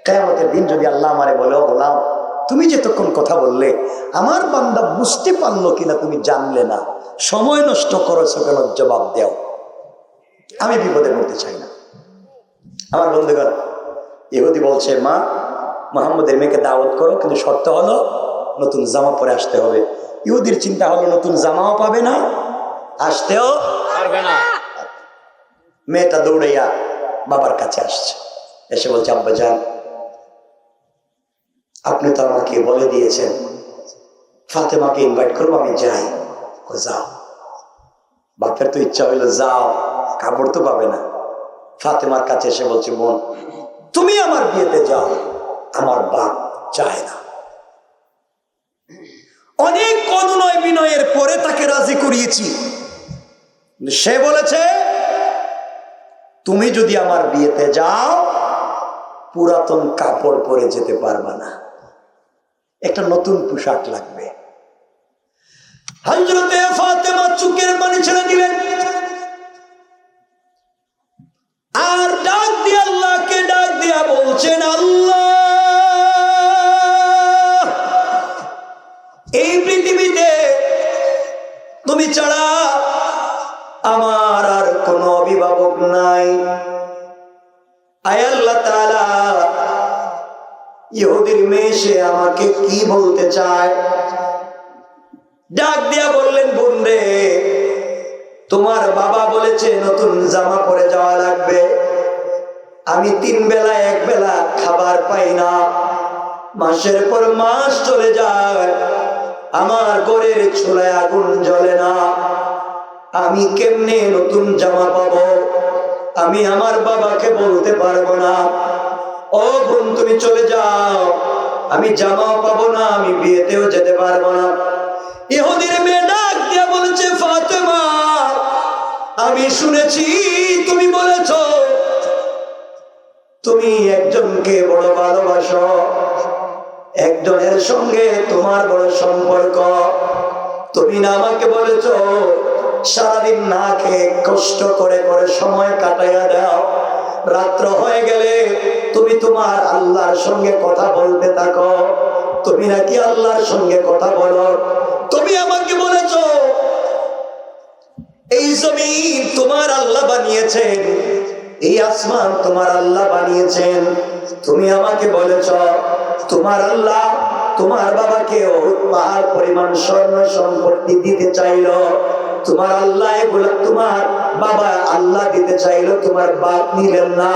কিয়ামতের দিন যদি আল্লাহ আমারে বলে, ও গোলাম তুমি যেতক্ষণ কথা বললে আমার বান্দা বুঝতে পারলো কিনা তুমি জানলে না, সময় নষ্ট করেছো কেন, জবাব দেও। আমি বিপদে পড়তে চাই না। আমার বন্ধুগণ, ইহুদি বলছে, মা মুহাম্মদের মেয়েকে দাওয়াত করো, কিন্তু শর্ত হলো নতুন জামা পরে আসতে হবে। ইহুদির চিন্তা হলো নতুন জামাও পাবে না, আসতেও পারবে না। মেয়েটা দৌড়াইয়া বাবার কাছে আসছে, এসে বলছে, আব্বাজান আপনি তো আমাকে বলে দিয়েছেন ফাতেমাকে ইনভাইট করবো, আমি যাই। যাও। বাপের তো ইচ্ছা হইলো যাও, কাপড় তো পাবে না। ফাতেমার কাছে এসে বলছে, বোন তুমি আমার বিয়েতে যাও, আমার বাপ চায় না। অনেক অনুনয় বিনয়ের পরে তাকে রাজি করিয়েছি। সে বলেছে, তুমি যদি আমার বিয়েতে যাও পুরাতন কাপড় পরে যেতে পারবা না, একটা নতুন পোশাক লাগবে। হযরতে ফাতেমা চোখের পানি ছেড়ে দিলেন আর ডাক দিয়ে আল্লাহকে ডাক দিয়া বলছেন, আল্লাহ এই পৃথিবীতে তুমি ছাড়া আমার আর কোনো অভিভাবক নাই। আয় আল্লাহ তাআলা, ইহুদির মেয়ে সে আমাকে কি বলতে চায়? ডাক দিয়া বললেন, বোন রে তোমার বাবা বলেছে নতুন জামা পরে যাওয়া লাগবে, আমি 3 বেলা 1 বেলা খাবার পাই না, মাসের পর মাস চলে যায়, আমার ঘরের চুলায় আগুন জ্বলে না, আমি কেমনে নতুন জামা পাবো? আমি আমার বাবাকে বলতে পারবো না। ও বোন তুমি চলে যাও, আমি জামাও পাবো না, আমি বিয়েতেও যেতে পারবো না। ইহুদির মেয়ে ডাক দিয়ে বলেছে, ফাতেমা আমি শুনেছি তুমি বলেছো তুমি একজনকে বড় ভালোবাসো, একজনের সঙ্গে তোমার বড় সম্পর্ক। তুমি না আমাকে বলেছো সারাদিন না খেয়ে কষ্ট করে করে সময় কাটাইয়া দাও, রাত্র হয়ে গেলে তুমি তোমার আল্লাহর সঙ্গে কথা বলতে থাকো, তুমি নাকি আল্লাহর সঙ্গে কথা বলো। তুমি আমাকে বলেছো এই জমিন তোমার আল্লাহ বানিয়েছেন, এই আসমান তোমার আল্লাহ বানিয়েছেন। তুমি আমাকে বলেছ তোমার আল্লাহ তোমার বাবাকে ওহুদ পাহাড় পরিমাণ স্বর্ণ সম্পত্তি দিতে চাইলো, তোমার আল্লাহ এগুলো তোমার বাবা আল্লাহ দিতে চাইলো, তোমার বাপ নিলেন না।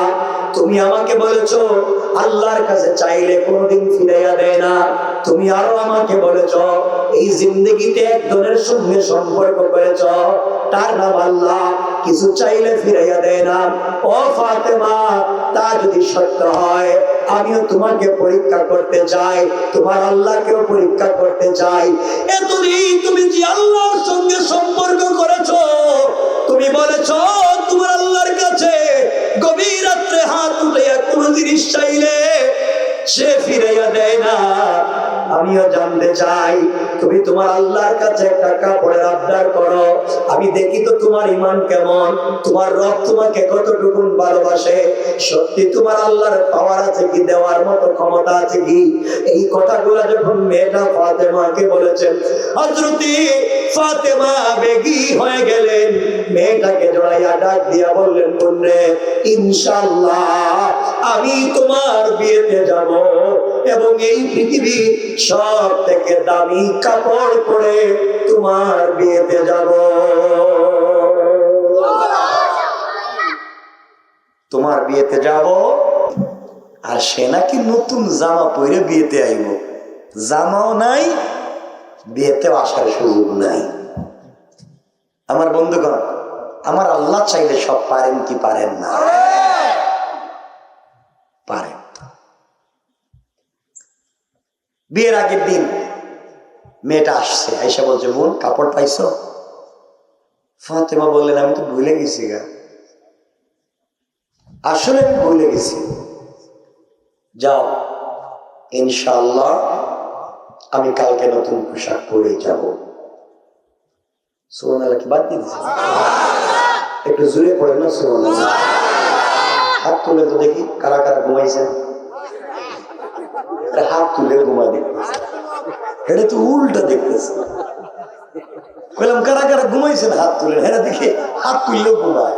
তুমি আমাকে বলেছো আল্লাহর কাছে চাইলে কোনোদিন ফিরাইয়া দেয় না। তুমি আরো আমাকে বলেছো এই জিন্দগিতে একজনের সঙ্গে সম্পর্ক করেছ, তার নাম আল্লাহ, কিছু চাইলে ফিরাইয়া দেয় না। ও ফাতেমা, তা যদি সত্য হয় আমিও তোমাকে পরীক্ষা করতে চাই, তোমার আল্লাহকেও পরীক্ষা করতে চাই। এতদিন তুমি যে আল্লাহর সঙ্গে সম্পর্ক করেছো, তুমি বলেছো তোমার আল্লাহর কাছে গভীর রাত্রে হাত উঠাইয়া কোন জিনিস চাইলে সে ফিরাইয়া দেয় না। আমিও জানতে চাই তুমি তোমার আল্লাহর কাছে একটা কাপড়ের আবদার করো, আমি দেখি তো তোমার ঈমান কেমন, তোমার রব তোমাকে কতটুকু ভালোবাসে, সত্যি তোমার আল্লাহর পাওয়ার আছে কি, দেওয়ার মতো ক্ষমতা আছে কি। এই কথাগুলো যখন মেয়েটা ফাতেমাকে বলেছেন, হযরতে ফাতেমা বেগী হয়ে গেলেন, মেয়েটাকে জড়াইয়া ডাক দিয়া বললেন, বোনরে ইনশাআল্লাহ আমি তোমার বিয়েতে যাব এবং এই পৃথিবী সব থেকে দামি কাপড় পরে তোমার বিয়েতে যাব। তোমার বিয়েতে যাব। আর সে নাকি নতুন জামা পরে বিয়েতে আইব, জামাও নাই, বিয়েতে আসার সুযোগ নাই। আমার বন্ধুগণ, আমার আল্লাহ চাইলে সব পারেন কি পারেন না? পারেন। বিয়ের আগের দিন মেয়েটা আসছে, আইসা বলছে, বোন কাপড় পাইছো? ফাতেমা বললেন, আমি তো ভুলে গেছি গা, আসলে আমি ভুলে গেছি। যাও, ইনশাআল্লাহ আমি কালকে নতুন পোশাক পরে যাব। সুবহানাল্লাহ, কি বাদ দিয়েছে? একটু জোরে পড়েন না সুবহানাল্লাহ। হাত তুলে তো দেখি কারা কারা ঘুমাইছেন। হাত তুলে ঘুমা দেখতেছে, এটা তো উল্টা দেখতেছে। বললাম কারা কারা ঘুমাইছেন হাত তুলে, হ্যাঁ দেখি হাত তুললেও ঘুমায়,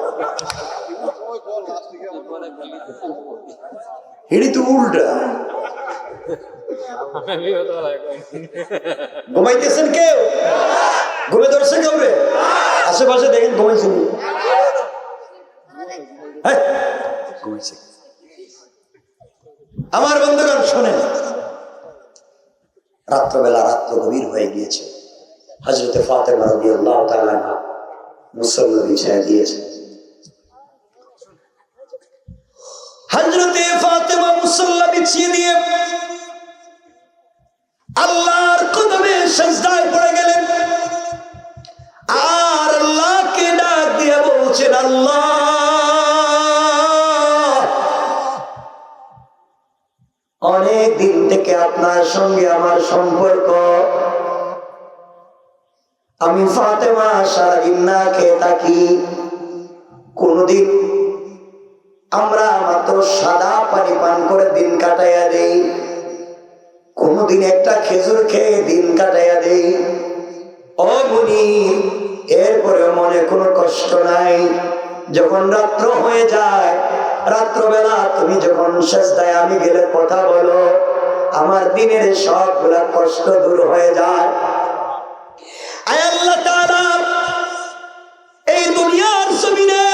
এটি তো উল্টা। ঘুমাইতেছেন কেউ? ঘুমে ধরছে কেউ? আশেপাশে দেখেন ঘুমাইছেন, ঘুমাইছে। আমার বন্ধুগণ শোনেন, রাত্রবেলা, রাত্র গভীর হয়ে গিয়েছে। হযরতে ফাতেমা রাদিয়াল্লাহু তাআলা আনহা মুসল্লা বিছায়া দিয়েছে। হযরতে ফাতেমা মুসল্লা বিছিয়ে দিয়ে আল্লাহর কদমে সিজদায় পড়ে গেলেন আর আল্লাহকে ডাক দিয়ে বলছেন, আল্লাহ অনেক দিন থেকে আপনার সঙ্গে আমার সম্পর্ক, আমি ফাতেমা সারাদিন না খেয়ে থাকি, কোনদিন আমরা মাত্র সাদা পানি পান করে দিন কাটাইয়া দেই, কোনদিন একটা খেজুর খেয়ে দিন কাটাইয়া দেই। ও মুনি, এরপরে মনে কোনো কষ্ট নাই। যখন রাত্র হয়ে যায়, রাত্রবেলা তুমি যখন সিজদায় আমি গেলে কথা বলো, আমার দিনের সবগুলা কষ্ট দূর হয়ে যায়। আয় আল্লাহ তাআলা, এই দুনিয়ার জমিনে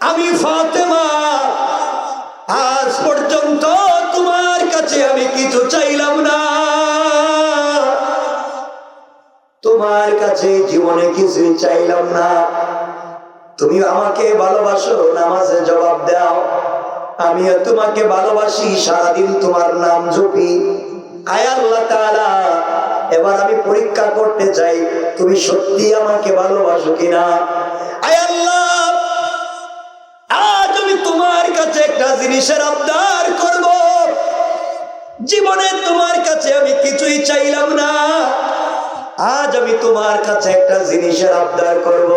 আমি ফাতেমা আজ পর্যন্ত তোমার কাছে আমি কিছু চাইলাম না, তোমার কাছে জীবনে কিছুই চাইলাম না। তুমি আমাকে ভালোবাসো, নামাজে জবাব দাও, আমিও তোমাকে ভালোবাসি, সারাদিন তোমার নাম জপি। আয় আল্লাহ তাআলা, এবার আমি পরীক্ষা করতে চাই তুমি সত্যি আমাকে ভালোবাসো কিনা। আয় আল্লাহ, আজ আমি তোমার কাছে একটা জিনিসের আবদার করব, জীবনে তোমার কাছে আমি কিছুই চাইলাম না, আজ আমি তোমার কাছে একটা জিনিসের আবদার করব।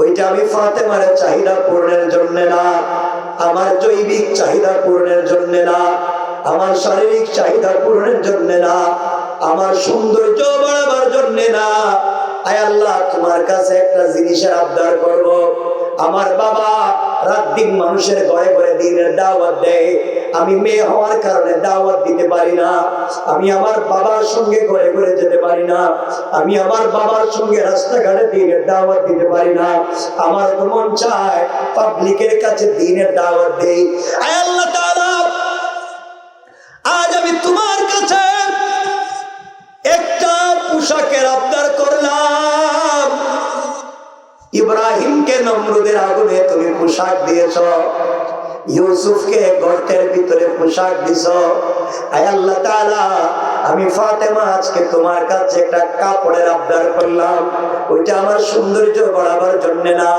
ওইটা আমি ফাতেমার চাহিদা পূরণের জন্য না, আমার জৈবিক চাহিদা পূরণের জন্য না, আমার শারীরিক চাহিদা পূরণের জন্য না, আমার সৌন্দর্য বাড়াবার জন্য না। আয় আল্লাহ, তোমার কাছে একটা জিনিসের আবদার করব। আমার বাবা রাত দিন মানুষের ঘরে ঘরে দিনের দাওয়াত দেয়, আমি মেয়ে হওয়ার কারণে দাওয়াত দিতে পারি না, আমি আমার বাবার সঙ্গে ঘরে ঘরে যেতে পারি না, আমি আমার বাবার সঙ্গে রাস্তাঘাটে দিনের দাওয়াত দিতে পারি না। আমার তো মন চায় পাবলিকের কাছে দিনের দাওয়াত দেই। আয় আল্লাহ তাআলা, আজ আমি তোমার কাছে একটা পোশাকের আবদার করলাম। ইব্রাহিমকে নমরুদের আগুনে তুমি পোশাক দিয়েছ, ইউসুফকে গর্তের ভিতরে পোশাক দিছ। আয় আল্লাহ তাআলা, আমি ফাতেমা আজকে তোমার কাছে একটা কাপড়ের আবদার করলাম, ওইটা আমার সৌন্দর্য বাড়াবার জন্য না,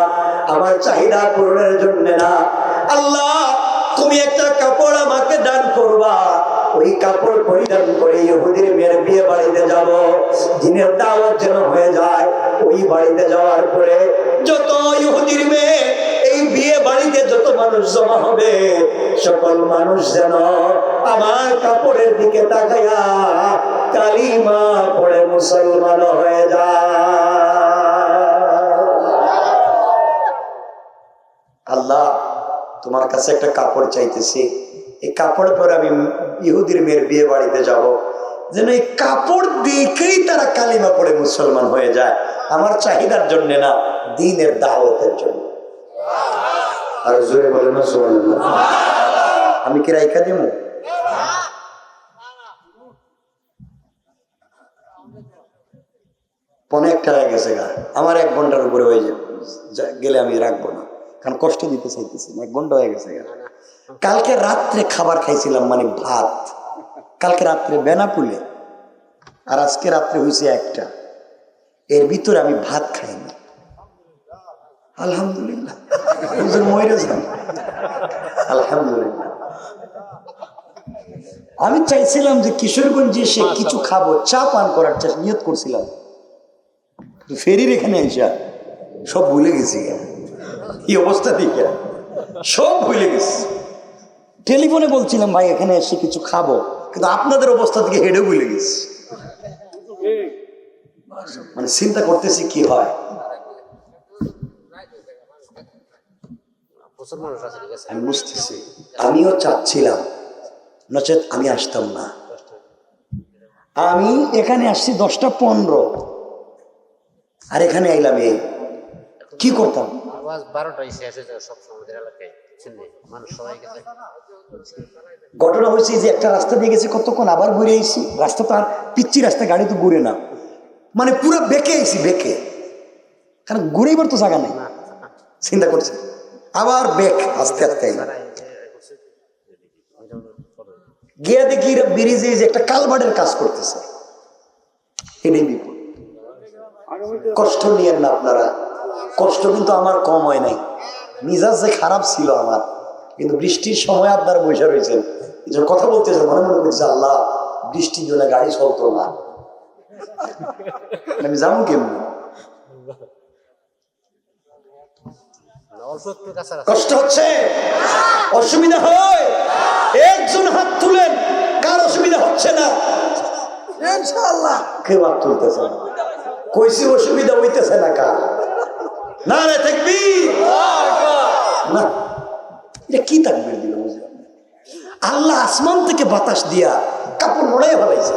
আমার চাহিদা পূরণের জন্য না। আল্লাহ, তুমি একটা কাপড় আমাকে দান করবা, ওই কাপড় পরিধান করে ইহুদির মেয়ের বিয়ে বাড়িতে যাব, দিনের দাওয়াত যেন হয়ে যায়। ওই বাড়িতে যাওয়ার পরে যত ইহুদির মেয়ে এই বিয়ে বাড়িতে যত মানুষ জমা হবে, সকল মানুষ যেন আমার কাপড়ের দিকে তাকায়া কালিমা পড়ে মুসলমান হয়ে যায়। আল্লাহ, তোমার কাছে একটা কাপড় চাইতেছি, এই কাপড় পরে আমি ইহুদির মেয়ের বিয়ে বাড়িতে যাব, যেন এই কাপড় দেখেই তারা কালিমা পড়ে মুসলমান হয়ে যায়, আমার চাহিদার জন্য না, দ্বীনের দাওয়াতের জন্য। আর জোরে বলে না সুবহানাল্লাহ। আমি কি রাইখা দিব? পনে একটা হয়ে গেছে গা, আমার 1 ঘন্টার উপরে হয়ে গেলে আমি রাখবো না, কারণ কষ্ট দিতে চাইতেছি না। 1 ঘন্টা হয়ে গেছে গা। কালকে রাত্রে খাবার খাইছিলাম, মানে ভাত, কালকে রাত্রে বেনাপুলে, আর আজকে রাত্রে হয়েছে 1টা, এর ভিতরে আমি ভাত খাইনি। আলহামদুলিল্লাহ, আলহামদুলিল্লাহ। আমি চাইছিলাম যে কিশোরগঞ্জে এসে কিছু খাবো, চা পান করার নিয়ত করছিলাম, ফেরির এখানে আইসা সব ভুলে গেছি। এই অবস্থা দিকে সব ভুলে গেছি। টেলিফোনে বলছিলাম ভাই এখানে এসে কিছু খাবো, কিন্তু আপনাদের অবস্থা থেকে হেডে ভুলে গেছি। মানে চিন্তা করতেছি কি হয়। আমি বুঝতেছি, আমিও চাচ্ছিলাম, নচেত আমি আসতাম না। আমি এখানে আসছি 10টা 15, আর এখানে আইলাম এই কি করতাম। ঘটনা হয়েছে যে একটা রাস্তা দিয়ে গেছি, কতক্ষণ আবার ঘুরে আইছি, রাস্তা তো আর পিচ্ছি রাস্তা, গাড়ি তো ঘুরে না, মানে পুরো বেঁকে আইছি, বেঁকে, কারণ ঘুরেইবার তো জায়গা নেই। চিন্তা করছি আবার বেক আস্তে আস্তে গিয়া দেখি ব্রিজে যে একটা কালভার্টের কাজ করতেছে। এটাই বিপদ। কষ্ট নিয়েন না আপনারা, কষ্ট কিন্তু আমার কম হয় নাই। মিজাজ যে খারাপ ছিল আমার, কিন্তু বৃষ্টির সময় আপনারা বসে রয়েছেন, কথা বলতেছেন, মনে মনে করছে আল্লাহ বৃষ্টির জন্য গাড়ি চলতো না, আমি যাবো কেমনি। কষ্ট হচ্ছে, অসুবিধা হয়, একজন হাত তুলেন, কার অসুবিধা হচ্ছে না? ইনশাআল্লাহ কেউ হাত তুলতেছে না। কইছি অসুবিধা হইতেছে না কার? নারে তাকবীর। না, এটা কি তাকবীর দিল? আল্লাহ আসমান থেকে বাতাস দিয়া কাপড় মোড়াই ফেলাইছে,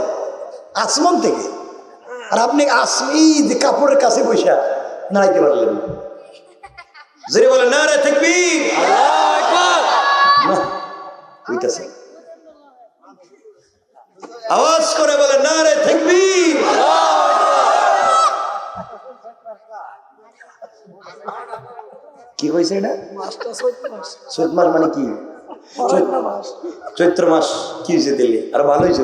আসমান থেকে, আর আপনি এই যে কাপড়ের কাছে বসে নাড়াইতে পারলেন না। জোরে বলেন নারে তাকবীর। আল্লাহু আকবার। না হইতাছে, আওয়াজ করে বলেন নারে তাকবীর। কি কইছে এটা? চৈত মাস মানে কি? চৈত্র মাস কি হয়েছে দিল্লি? আর ভালো হয়েছে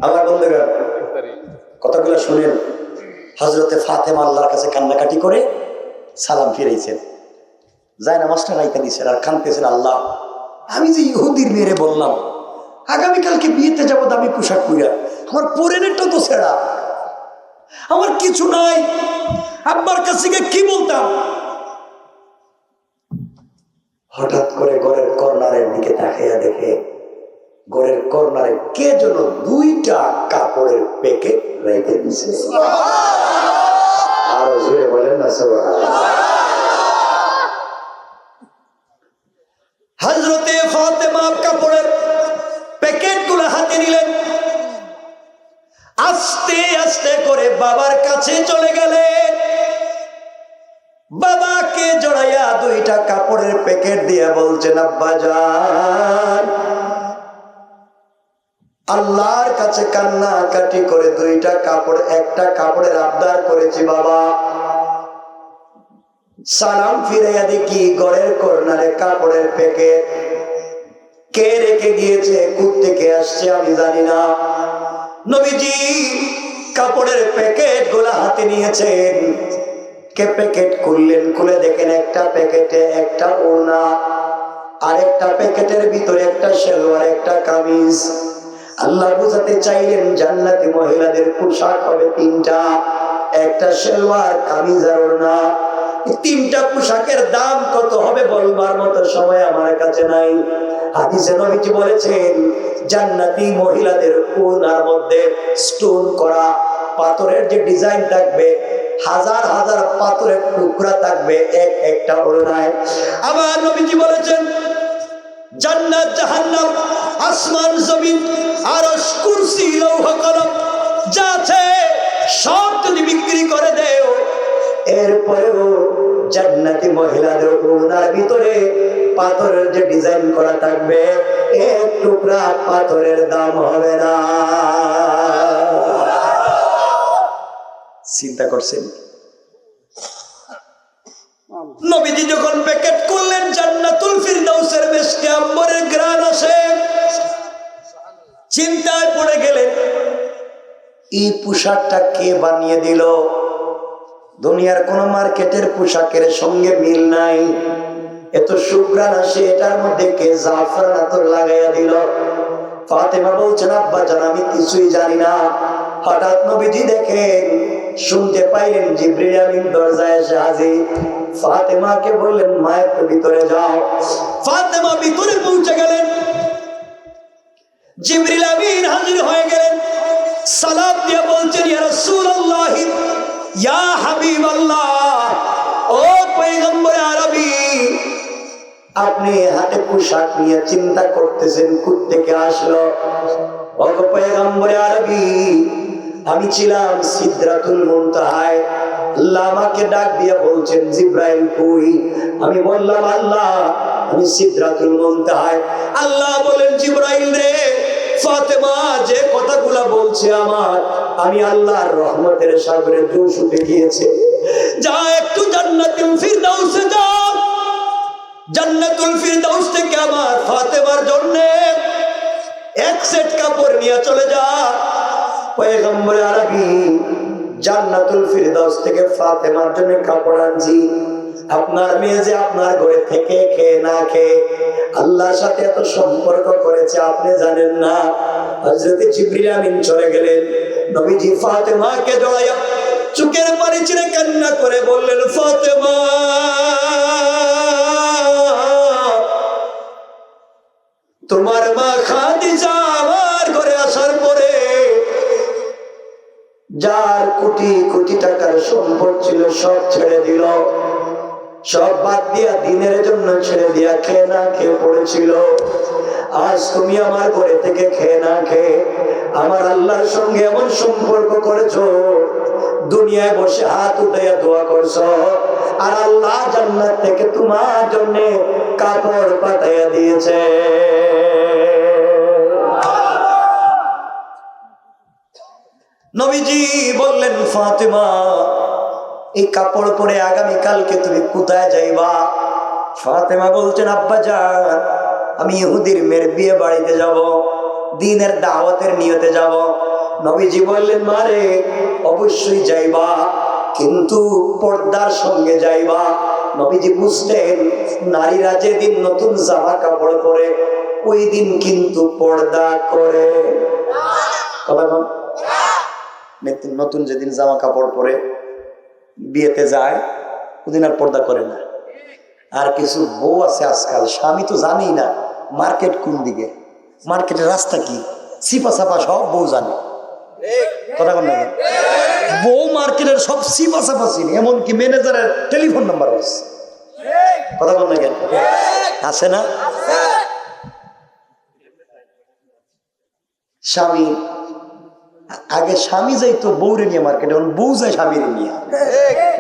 আমার বন্ধুরা, কথাগুলো শুনেন। হযরতে ফাতেমা আল্লাহর কাছে কান্নাকাটি করে সালাম ফিরাইছেন, যায় নামাজটা রাইখা দিয়েছেন, আর কাঁদতেছেন, আল্লাহ আমি যে ইহুদির মেয়েরে বললাম আগামীকালকে বিয়েতে যাবো দামি পোশাক পইরা, আমার পরেনেরটা তো ছেঁড়া, আমার কিছু নাই, আব্বার কাছে কি বলতাম? হঠাৎ করে ঘরের কর্নারের দিকে তাকাইয়া দেখে ঘরের কর্নারে কে যেন 2টা কাপড়ের প্যাকেট রেখে দিছে। আরো জোরে বলেন না সুবহানাল্লাহ। হযরতে ফাতেমা কাপড়ের প্যাকেটগুলো হাতে নিলেন, আস্তে আস্তে করে বাবার কাছে চলে গেলেন। বাবাকে জড়াইয়া 2টা কাপড়ের প্যাকেট দিয়ে বলছেন, আব্বাজান আল্লাহর কাছে কান্নাকাটি করে 2টা কাপড়, একটা কাপড়ের আবদার করেছি বাবা, সালাম ফিরাইয়া দেখি ঘরের কর্নারে কাপড়ের প্যাকেট। কে রেখে গিয়েছে, কোত্থেকে আসছে আমি জানি না। নবীজি কাপড়ের প্যাকেট গুলা হাতে নিয়েছেন। কে প্যাকেট খুললেন, খুলে দেখেন একটা প্যাকেটে একটা ওড়না, আরেকটা প্যাকেটের ভিতরে একটা সালোয়ার, একটা কামিজ। আল্লাহ বুঝাতে চাইলেন জান্নাতি মহিলাদের পোশাক হবে তিনটা, একটা সালোয়ার, কামিজ আর ওড়না। তিনটা পোশাকের দাম কত হবে বলবার মতো সময় আমার কাছে নাই। হাদিসে নবীজি বলেছেন জান্নাতি মহিলাদের ওড়নার মধ্যে স্টোন করা পাথরের যে ডিজাইন থাকবে, হাজার হাজার পাথরের টুকরা থাকবে এক একটা ওড়নায়। আবার নবীজি বলেছেন জান্নাত জাহান্নাম আসমান জমিন আরশ কুরসি লৌহ কলম যা আছে সব যদি বিক্রি করে দেও, এরপরেও জান্নাতি মহিলাদের ওড়নার ভিতরে পাথরের যে ডিজাইন করা থাকবে এক টুকরা পাথরের দাম হবে না। চিন্তা করছেন? নবীজি যখন প্যাকেট করলেন জান্নাতুল ফিরদাউসের মিশকে আম্বরের ঘ্রাণ আসে, চিন্তায় পড়ে গেলেন এই পোশাকটা কে বানিয়ে দিল? দুনিয়ার কোন মার্কেটের পোশাকের সঙ্গে মিল নাই। এত সুঘ্রাণ আসে, এটার মধ্যে কে জাফরান আতর লাগাইয়া দিল? ফাতেমা বলছেন আব্বা জান আমি কিছুই জানি না। হঠাৎ নবীজি দেখেন, শুনতে পাইলেন জিবরিল আমিন দরজায় এসে হাজির। ফাতেমাকে বললেন মা একটু ভিতরে যাও। ফাতেমা ভিতরে পৌঁছে গেলেন। জিবরিল আমিন হাজির হয়ে গেলেন, সালাম দিয়ে বলছেন ইয়া রাসূলুল্লাহ ইয়া হাবিবাল্লাহ, ও পয়গম্বর আরবি আপনি হাতে পোশাক নিয়ে চিন্তা করতেছেন কোত্থেকে আসলো? ও পয়গম্বর আরবি আমি ছিলাম সিদরাতুল মুনতাহায়, আল্লাহ আমাকে ডাক দিয়ে বলছেন জিব্রাইল কই? আমি বললাম আল্লাহ আমি সিদরাতুল মুনতাহায়। আল্লাহ বলেন জিব্রাইল রে, ফাতেমা যে কথাগুলা বলছে আমার, আমি আল্লাহর রহমতের সাগরে জোশ উঠে গিয়েছে। যা একটু জান্নাতুল ফিরদাউসে যা, জান্নাতুল ফিরদাউস থেকে আমার ফাতেমার জন্য এক সেট কাপড় নিয়ে চলে যা। পয়গম্বর আরবি জান্নাতুল ফিরদাউস থেকে ফাতেমার জন্য কাপড় আনছি। আপনার মেয়ে যে আপনার ঘরে থেকে খেয়ে না খেয়ে আল্লাহর সাথে এত সম্পর্ক করেছে আপনি জানেন না। হযরত জিবরিল আমিন চলে গেলেন, নবীজি ফাতেমাকে জড়াইয়া চোখের পানি ছেড়ে কান্না করে বললেন ফাতেমা তোমার মা খাদিজা আমার ঘরে আসার পরে যার কোটি কোটি টাকার সম্পদ ছিল সব ছেড়ে দিল, সব বাদ দিয়া দিনের জন্য ছেড়ে দিয়া খেয়ে না খেয়ে পড়েছিল। আজ তুমি আমার ঘরে থেকে খেয়ে না খেয়ে আমার আল্লাহর সঙ্গে এমন সম্পর্ক করেছো, দুনিয়ায় বসে হাত উঠাইয়া দোয়া করছো, আর আল্লাহ জান্নাত থেকে তোমার জন্য কাপড় পাঠাইয়া দিয়েছে। নবীজি বললেন ফাতেমা এই কাপড় পরে আগামী কালকে তুমি কোথায় যাইবা? ফাতেমা বলছেন আব্বা জান আমি ইহুদির মেয়ের বিয়ে বাড়িতে যাব, দ্বীনের দাওয়াতের নিয়তে যাব। নবীজি বললেন মারে অবশ্যই যাইবা, কিন্তু পর্দার সঙ্গে যাইবা। নবীজি বুঝতেন নারীরা যেদিন নতুন জামা কাপড় পরে ওই দিন কিন্তু পর্দা করে। কথা বল, নতুন যেদিন জামা কাপড় পরে বিয়েতে যায় ওদিন আর পর্দা করে না। আর কিছু বউ আছে আজকাল স্বামী তো জানেই না মার্কেট কোন দিকে, মার্কেটের রাস্তা কি, সিপা সাপা সব বউ জানে। কথা বল না, বউ মার্কেটের সব সিপা সাপা চিনি, এমনকি ম্যানেজারের টেলিফোন নাম্বার আছে। কথা বল না কেন, আছে না? স্বামী আগে স্বামী যাইতো বউরে নিয়ে মার্কেটে, এখন বউ যায় স্বামীরে নিয়ে।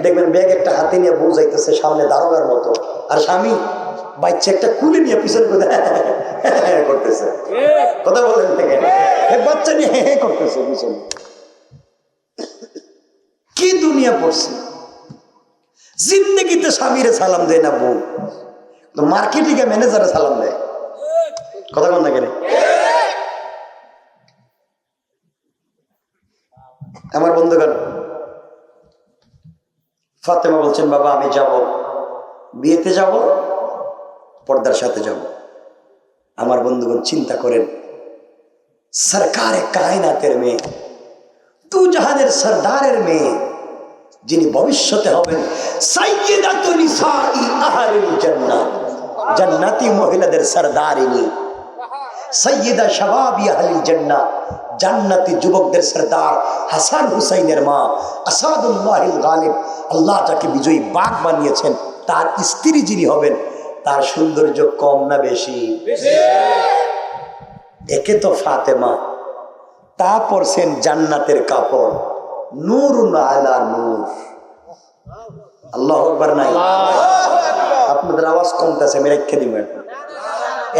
দেখবেন ব্যাগ একটা হাতে নিয়ে বউ যাইতেছে সামনে দারোগার মতো, আর স্বামী বাচ্চা একটা কুলে নিয়ে পিছনে করতেছে। কথা বলেন থেকে বাচ্চা নিয়ে করতেছে পিছনে। কি দুনিয়া পড়ছে! জিন্দগিতে স্বামীরে সালাম দেয় না বউ, মার্কেটিংয়ে ম্যানেজারে সালাম দেয়। কথা কন না কেন? আমার বন্ধুগণ, ফাতেমা বলছেন, বাবা আমি যাব, বিয়েতে যাব, পর্দার সাথে যাব। আমার বন্ধুগণ চিন্তা করেন, সরকারে কায়নাতের মেয়ে, তু জাহানের সরদারের মেয়ে, যিনি ভবিষ্যতে হবেন সাইয়্যিদাতুন নিসাই আহলিল জান্নাহ, জান্নাতি মহিলাদের সরদারিনী, সাইয়্যিদা শাবাবি আহলিল জান্নাহ, জান্নাতি যুবকদের সরদার হাসান হুসাইনের মা, আসাদুল্লাহিল গালিব, আল্লাহ যাকে বিজয়ী বাঘ বানিয়েছেন, তার স্ত্রী যিনি হবেন, তার সৌন্দর্য কম না বেশি? একে তো ফাতেমা, তা পরছেন জান্নাতের কাপড়, নূরুন আলা নূর। আল্লাহু আকবার নাই? আপনাদের আওয়াজ কমতেছে, আমি রেখে দিবেন।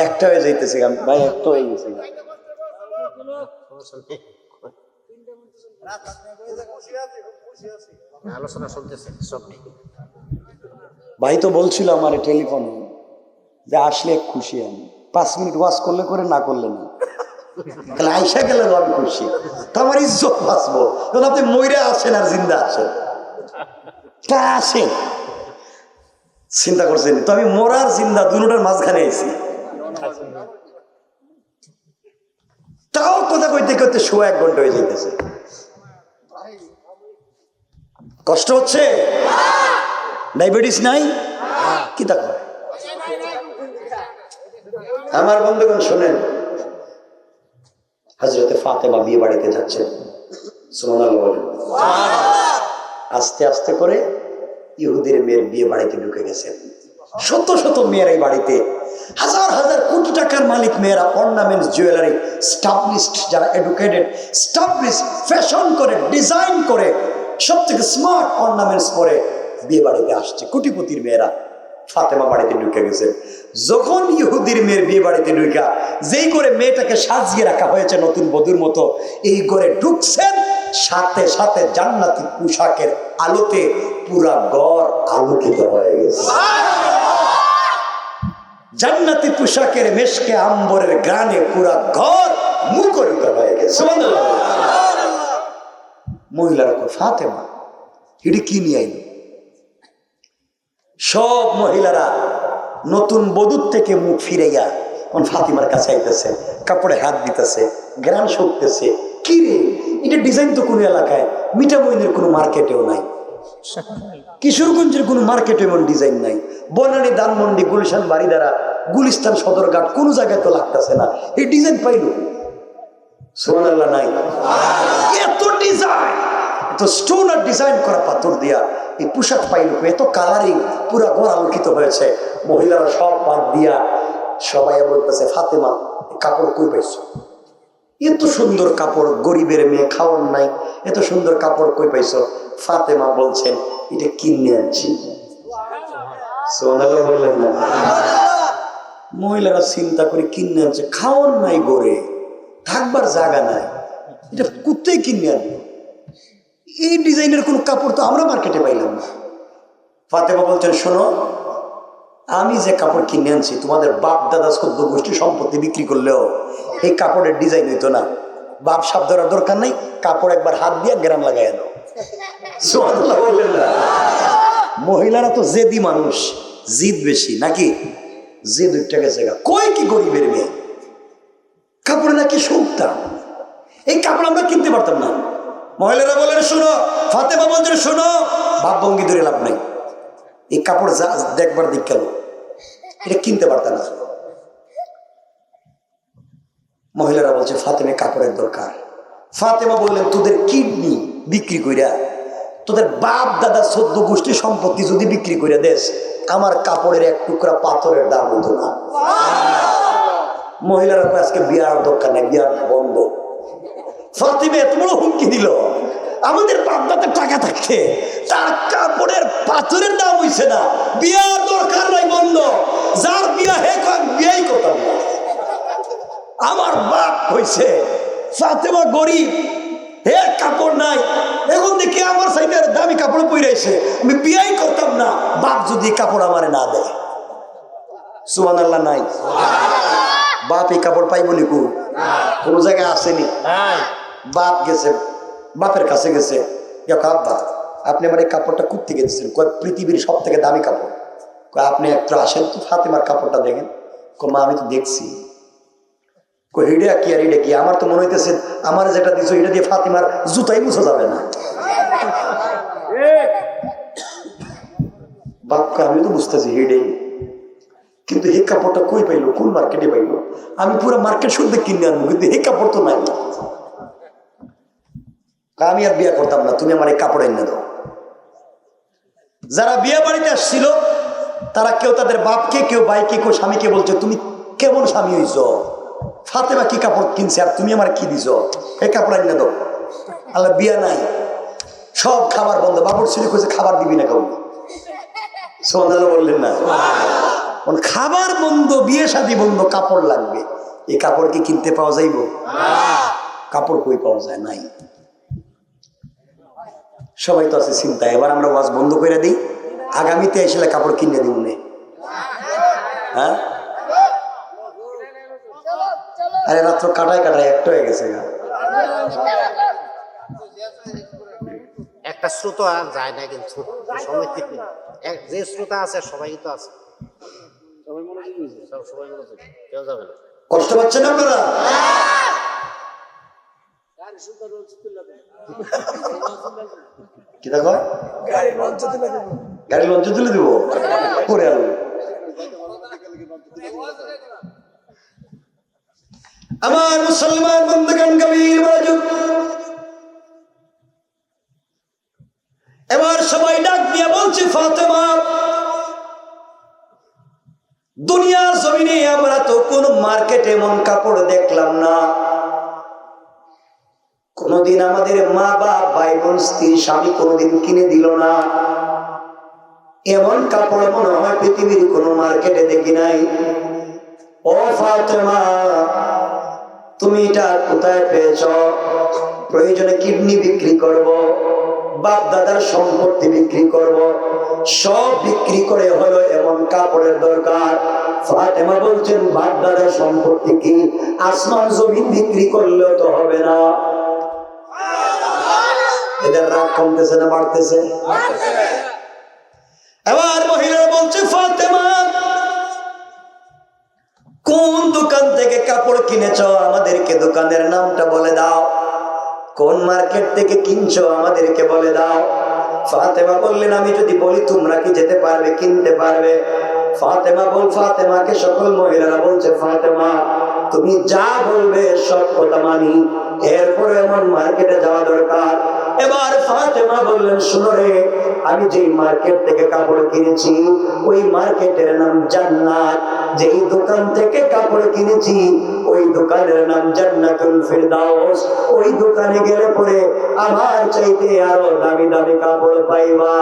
একটা হয়ে যাইতেছে ভাই, একটা হয়ে গেছে। আলোচনা চলতেছে সব। ভাই তো বলছিল আমার টেলিফোনে যে আসলে খুশি, আমি 5 মিনিট ওয়াজ করলে করে, না করলে না। তাহলে আইসা গেলে আমি খুশি, তো আমার ইজ্জত বাঁচবো। তখন আপনি মইরা আসেন আর জিন্দা আসেন, তা আসেন। চিন্তা করছেন তো, আমি মরার জিন্দা দুটোটার মাঝখানে আইছি, তাও কথা কইতে কইতে 1 ঘন্টা হয়ে যাইতেছে। কষ্ট হচ্ছে? ডায়াবেটিস নাই? কি তা করে? আমার বন্ধুগণ শোনেন, হযরতে ফাতেমা বিয়ে বাড়িতে যাচ্ছেন, সুবহানাল্লাহ বলেন। আস্তে আস্তে করে ইহুদির মেয়ের বিয়ে বাড়িতে ঢুকে গেছেন। শত শত মেয়ের এই বাড়িতে, হাজার হাজার কোটি টাকার মালিক মেয়েরা, অর্নামেন্টস, জুয়েলারি, স্টাবলিশড, যারা এডুকেটেড, স্টাবলিশড, ফ্যাশন করে, ডিজাইন করে, সব থেকে স্মার্ট অর্নামেন্টস পরে বিয়ে বাড়িতে আসছে কোটিপতির মেয়েরা। ফাতেমা বাড়িতে ঢুকে গেছে। যখন ইহুদির মেয়ের বিয়ে বাড়িতে ঢুকা, যেই করে মেয়েটাকে সাজিয়ে রাখা হয়েছে নতুন বধূর মতো, এই করে ঢুকছেন, সাথে সাথে জান্নাতি পোশাকের আলোতে পুরা ঘর আলোকিত হয়ে গেছে। জান্নাতি পোশাকের মেশকে আম্বরের গ্রানে পুরা ঘর মুখরিত হয়ে গেছে। সুবহানাল্লাহ। মহিলারা কয়, ফাতেমা এটা কি নিয়ে আইলো? সব মহিলারা নতুন বধূর থেকে মুখ ফিরাইয়া ফাতিমার কাছে আইতেছে, কাপড়ে হাত দিতেছে, গ্রাম শুকতেছে। কি রে, এটা ডিজাইন তো কোনো এলাকায়, মিঠামইনের কোনো মার্কেটেও নাই, কিশোরগঞ্জের কোনো মার্কেটে এমন ডিজাইন নাই, বনানী, ধানমন্ডি, গুলশান, বাড়িদারা, গুলিস্তান, সদরঘাট কোনো জায়গায় তো লাগতেছে না। এই ডিজাইন পাইল? সুবহানাল্লাহ নাই? এত ডিজাইন, এত স্টোন আর ডিজাইন করা পাথর দিয়া এই পোশাক পাইল, এত কালারিং, পুরা ঘর আলোকিত হয়েছে। মহিলারা সব বাদ দিয়া সবাই বলতেছে, ফাতেমা কাপড় কই পাইছো? এত সুন্দর কাপড়, গরিবের মেয়ে, খাওয়ার নাই, এত সুন্দর কাপড় কই পাইছো? ফাতেমা বলছেন, এটা কিনে আনছি। সুবহানাল্লাহ বললেন না? মহিলারা চিন্তা করে, কিনে আনছে, খাওয়ার নাই, গড়ে থাকবার জায়গা নাই, এটা কোথায় কিনে আনবো? এই ডিজাইনের কোন কাপড় তো আমরা মার্কেটে পাইলাম না। ফাতেমা বলছেন, শোনো, আমি যে কাপড় কিনে আনছি, তোমাদের বাপ দাদা 14 গোষ্ঠী সম্পত্তি বিক্রি করলেও এই কাপড়ের ডিজাইন হইতো না। বাপ সাপ ধরার দরকার নাই, কাপড় একবার হাত দিয়ে গ্রাম লাগাই দাও। সুবহানাল্লাহ বললেন না? মহিলারা তো জেদি মানুষ, জিদ বেশি নাকি? জেদ উঠে গেছে। কই কি গরিবের মেয়ে, কাপড়ে নাকি শুনতাম, এই কাপড় আমরা কিনতে পারতাম না। মহিলারা বলেন, শোনো, ফাতেমা বলছেন, শোনো, ভাব ভঙ্গি ধরে লাভ নাই, এই কাপড় যা দেখবার দিক গেল, এটা কিনতে পারতাম না। মহিলারা বলছে, ফাতেমা কাপড়ের দরকার। ফাতেমা বললেন, তোদের কিডনি বিক্রি কইরা, তোদের বাপ দাদা 14 গোষ্ঠী সম্পত্তি যদি বিক্রি করে দেশ, আমার কাপড়ের এক টুকরা পাথরের দাম হতো না। মহিলারা আজকে বিয়ার দরকার নেই, বিয়ার বন্ধ। ফাতেমা এত বড় হুমকি দিল, আমাদের বাপ দাদার টাকা থাকতে তার কাপড়ের পাথরের দাম হইছে না, বিয়া দরকার নাই, বন্ধ। যার বিয়া হে বিয়াই করতাম না। আমার বাপ হইছে, ফাতেমা গরিব, হে কাপড় নাই, এখন দেখি আমার সাইডের দামি কাপড় কাপড় পইরাইছে, আমি বিয়াই করতাম না বাপ যদি কাপড় আমারে না দেয়। সুবহানাল্লাহ নাই? বাপ এই কাপড় পাইব নি? কোন জায়গায় আসেনি। বাপ গেছে, বাপের কাছে গেছে, আব্বা আপনি আমার এই কাপড়টা কুর্তি গেছেন, পৃথিবীর সব থেকে দামি কাপড়, আপনি একটু আসেন তো ফাতেমার কাপড়টা দেখেন। মা আমি তো দেখছি। হিডা কি আর হিডা কি, আমার তো মনে হইতেছে আমার যেটা দিছো এটা দিয়ে ফাতেমার জুতাই মুছা যাবে না। বাপকে আমি তো বুঝতেছি হিডে, কিন্তু এই কাপড়টা কই পাইলো, কোন মার্কেটে পাইলো? আমি পুরো মার্কেট শুনতে কিনে আনবো, কিন্তু এই কাপড় তো নাই। আমি আর বিয়ে করতাম না, তুমি আমার এই কাপড় এনে দাও। যারা বিয়ে বাড়িতে আসছিল তারা কেউ তাদের বাপকে, কেউ ভাইকে, কেউ স্বামীকে বলছে তুমি কেমন স্বামী হইছ, ফাতেমা কি কাপড় কিনছে আর তুমি আমার কি দিছ, এই কাপড় এনে দাও। আল্লাহ বিয়া নাই, সব খাবার বন্ধ। বাবুর ছেলে কইছে খাবার দিবি না কাউকে। সোনাল বললেন না, খাবার বন্ধ, বিয়ে শাদী বন্ধ, কাপড় লাগবে। এই কাপড় কি কিনতে পাওয়া যাইব? কাপড় কই পাওয়া যায়? নাই। সবাই তো আছে চিন্তা, এবার আমরা ওয়াজ বন্ধ করে দিই, আগামীতে এসে কাপড় কিনে দিব না। হ্যাঁ, আরে রাত্র কাটায় কাটায় একটা হয়ে গেছে। একটা শ্রোতা আর যায় না, কিন্তু সমিতি যে শ্রোতা আছে সবাই তো আছে, সবাই মনোযোগ, কেউ যাবে না। কষ্ট পাচ্ছেন আপনারা? কি দেখো, গাড়ি লঞ্চ তুলে দিব করে আলো। আমার মুসলমান বন্ধুগণ, গভীর মনোযোগ। এবার সবাই ডাক দিয়ে বলছে ফাতেমা, দুনিয়ার জমিনে আমরা তো কোন মার্কেটে এমন কাপড় দেখলাম না, কোনদিন আমাদের মা বাপ, ভাই বোন, স্ত্রী, স্বামী কোনদিন কিনে দিল না। এমন কাপড় মনে হয় পৃথিবীর কোন মার্কেটে দেখি নাই। ও ফাতেমা, তুমি এটা কোথায় পেয়েছ? প্রয়োজনে কিডনি বিক্রি করব, বাপ দাদার সম্পত্তি বিক্রি করব, সব বিক্রি করে হলো এমন কাপড়ের দরকার। ফাতেমা বলছেন বাপ দাদার সম্পত্তি কি আসমান জমিন বিক্রি করলেও তো হবে না। এদের রাগ কমতেছে না বাড়তেছে? এবার মহিলারা বলছে ফাতেমা, কোন দোকান থেকে কাপড় কিনেছ আমাদেরকে দোকানের নামটা বলে দাও, কোন মার্কেট থেকে কিনছো আমাদেরকে বলে দাও। ফাতেমা বললেন আমি যদি বলি তোমরা কি যেতে পারবে, কিনতে পারবে? ফাতেমাকে সকল মহিলারা বলছে ফাতেমা তুমি যা বলবে সব কথা মানি, এরপরে এমন মার্কেটে যাওয়া দরকার। এবার ফাতেমা বললেন শুনো রে, আমি যেই মার্কেট থেকে কাপড় কিনেছি ওই মার্কেটের নাম জান্নাত, যেই দোকান থেকে কাপড় কিনেছি ওই দোকানের নাম জান্নাতুল ফিরদাউস। ওই দোকানে গেলে পরে আমার চাইতে আরো দামি দামি কাপড় পাইবা।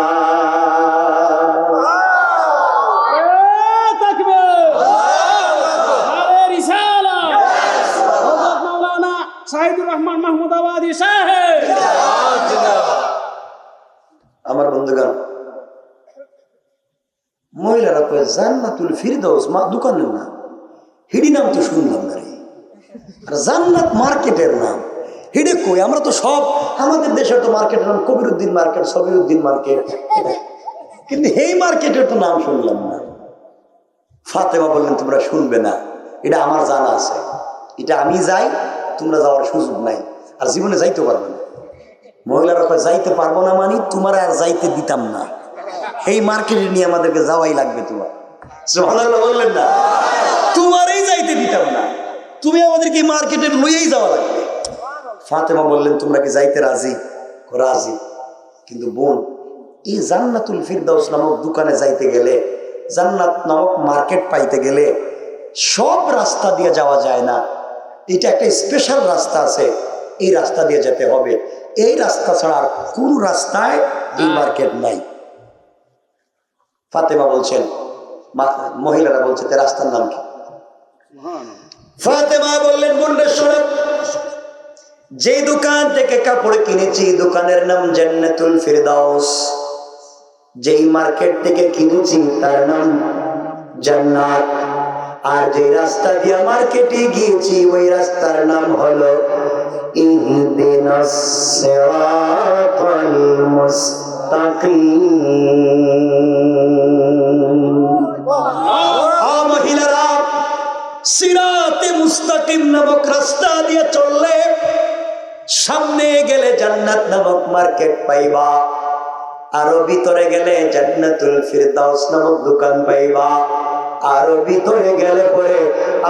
আমার বন্ধুগণ, মহিলারা কয়ে জান্নাতুল ফিরদাউস মা দোকানের নাম, হিডি নাম তো শুনলাম না রে, আর জান্নাত মার্কেটের নাম, হিডে কই? আমরা তো সব আমাদের দেশের তো মার্কেটের নাম কবিরউদ্দিন মার্কেট, সবিরউদ্দিন মার্কেট, কিন্তু এই মার্কেটের তো নাম শুনলাম না। ফাতেমা বললেন তোমরা শুনবে না, এটা আমার জানা আছে, এটা আমি যাই, তোমরা যাওয়ার সুযোগ নাই, আর জীবনে যাইতে পারবে না। মহিলারা কয় যাইতে পারবো না মানে তোমার আর যাইতে দিতাম না, এই মার্কেটে নিয়ে আমাদেরকে যাওয়াই লাগবে। তোমার সুবহানাল্লাহ বললেন না, তোমারই যাইতে দিতাম না, তুমি আমাদেরকে মার্কেটে লইয়াই যাওয়া লাগবে। ফাতেমা বললেন তোমরা কি যাইতে রাজি? রাজি, কিন্তু বোন এই জান্নাতুল ফিরদাউস নামক দোকানে যাইতে গেলে, জান্নাত নামক মার্কেট পাইতে গেলে সব রাস্তা দিয়ে যাওয়া যায় না, এটা একটা স্পেশাল রাস্তা আছে, এই রাস্তা দিয়ে যেতে হবে, এই রাস্তা ছাড়া আর কোন রাস্তায় এই মার্কেট নাই। ফাতেমা বলছেন, মহিলারা বলছে তে রাস্তার নাম কি? ফাতেমা বললেন বোনরা শোনো, যে দোকান থেকে কাপড় কিনেছি দোকানের নাম জান্নাতুল ফিরদাউস। যেই মার্কেট থেকে কিনেছি তার নাম জান্নাত, আর যে রাস্তা দিয়ে মার্কেটে গিয়েছি ওই রাস্তার নাম হলো ইহদিনাস সিরাতাল মুস্তাকিম। মহিলারা, সিরাতে মুস্তাকিম নামক রাস্তা দিয়ে চললে সামনে গেলে জান্নাত নামক মার্কেট পাইবা, আরো ভিতরে গেলে জান্নাতুল ফিরদাউস নামক দোকান পাইবা, আরো ভিতরে গেলে পরে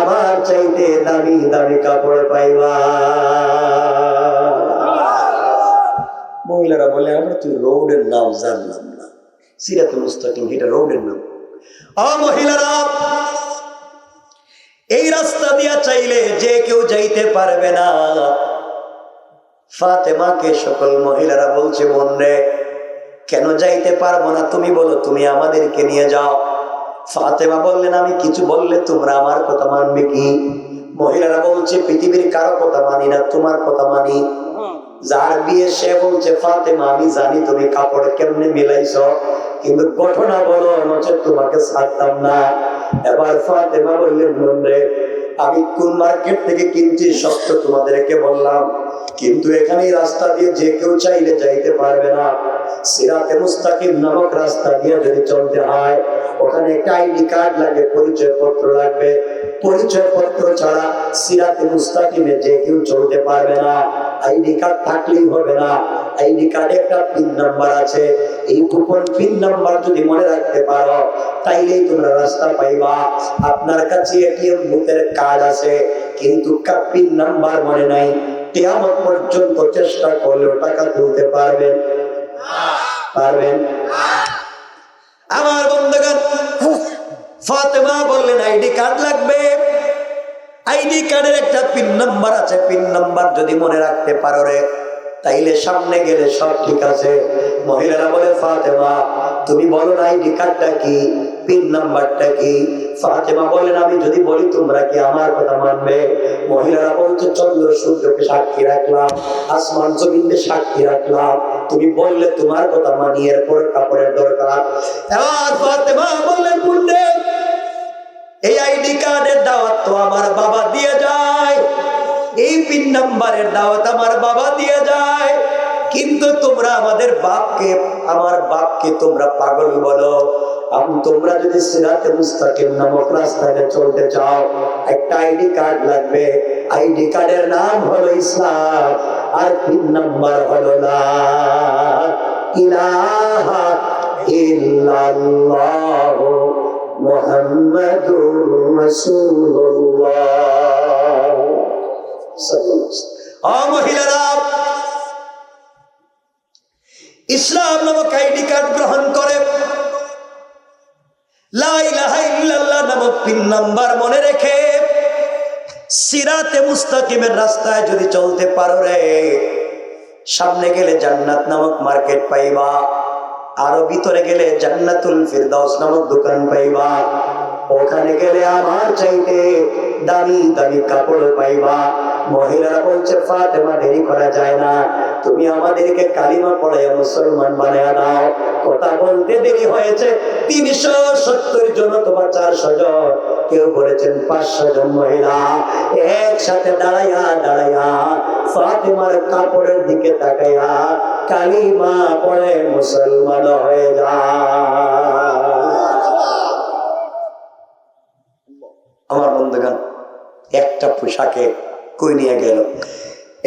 আমার চাইতে দামি দামি কাপড় পাইবা। মহিলারা বলে আমরা তো রোডের নাম জানলাম না, সিরাতুল মুস্তাকিম এটা রোডের নাম। মহিলারা, এই রাস্তা দিয়া চাইলে যে কেউ যাইতে পারবে না। ফাতেমাকে সকল মহিলারা বলছে, বোন রে কেন যাইতে পারবো না, তুমি বলো, তুমি আমাদেরকে নিয়ে যাও। ফাতেমা বললেন, আমি কিছু বললে তোমরা আমার কথা মানবে কি? মহিলারা বলছে, পৃথিবীর কারো কথা মানি না, তোমার কথা মানি। যার বিয়ে সে বলছে, ফাতেমা আমি জানি তুমি কাপড় কেমনে মিলাইছো, কিন্তু ঘটনা বলো, নচেৎ তোমাকে ছাড়তাম না। এবার ফাতেমা বললেন, বোন রে আমি কোন মার্কেট থেকে কিনছি সব তো তোমাদেরকে বললাম, কিন্তু এখানে রাস্তা দিয়ে যে কেউ চাইলে যাইতে পারবে না। সিরাতে মুস্তাকিম নামক রাস্তা দিয়ে যদি চলতে হয় ওখানে একটা আইডি কার্ড লাগে, পরিচয় পত্র লাগবে। পরিচয় পত্র ছাড়া সিরাতে মুস্তাকিমে যে কেউ চলতে পারবে না। আইডি কার্ড থাকলেই হবে না, আইডি কার্ডে একটা পিন নাম্বার আছে। এই কুপন পিন নাম্বার যদি মনে রাখতে পারো তাইলেই তোমরা রাস্তা পাইবা। আপনার কাছে এটিএম বুথের কার্ড আছে কিন্তু পিন নাম্বার মনে নাই, কিয়ামত পর্যন্ত চেষ্টা করলেও টাকা তুলতে পারবেন? আমার বন্ধুগণ, ফাতেমা বললেন আইডি কার্ড লাগবে। আইডি কার্ডের একটা পিন নাম্বার আছে, পিন নাম্বার যদি মনে রাখতে পারো রে তাইলে সামনে গেলে সব ঠিক আছে। মহিলারা বলে, ফাতেমা তুমি বলো না আইডি কার্ডটা কি, পিন নাম্বারটা কি? ফাতেমা বলেন, আমি যদি বলি তোমরা কি আমার কথা মানবে? মহিলারা বলছে, চন্দ্র সূর্যকে সাক্ষী রাখলাম, আসমান জমিনকে সাক্ষী রাখলাম, তুমি বললে তোমার কথা মানি, এরপর কাপড়ের দরকার। এবার ফাতেমা বললেন, বুঝলে এই আইডি কার্ডের দাওয়াত তো আমার বাবা দিয়ে যায়, এই পিন নাম্বারের দাওয়াত আমার বাবা দিয়ে যায়, কিন্তু তোমরা আমাদের বাপকে, আমার বাপকে তোমরা পাগল বলো। তোমরা যদি সিরাতে মুস্তাকিম নামক রাস্তায় চলতে চাও একটা আইডি কার্ড লাগবে। আইডি কার্ডের নাম হলো ইসলাম, আর পিন নাম্বার হলো লা ইলাহা ইল্লাল্লাহ মুহাম্মাদুর রাসূলুল্লাহ। মহিলারা, ইসলাম নামক আইডি কার্ড গ্রহণ করে লা ইলাহা ইল্লাল্লাহ নামক পিন নাম্বার মনে রেখে সিরাতে মুস্তাকিমের রাস্তায় যদি চলতে পারো রে, সামনে গেলে জান্নাত নামক মার্কেট পাইবা, আরো ভিতরে গেলে জান্নাতুল ফিরদাউস নামক দোকান পাইবা, ওখানে গেলে আমার চাইতে দামি দামি কাপড় পাইবা। মহিলারা বলছে, ফাতেমা দেরি করা যায় না, তুমি আমাদেরকে কালিমা পড়াইয়া মুসলমান বানায়া দাও। কথা বলতে দেরি হয়েছে, 370 জন অথবা 400 জন, কেউ বলেছেন 500 জন মহিলা একসাথে দাঁড়াইয়া দাঁড়াইয়া ফাতেমার কাপড়ের দিকে তাকাইয়া কালিমা পড়ে মুসলমান হয়ে যায়। আমার বন্ধুগণ, একটা পোশাকে কই নিয়ে গেল।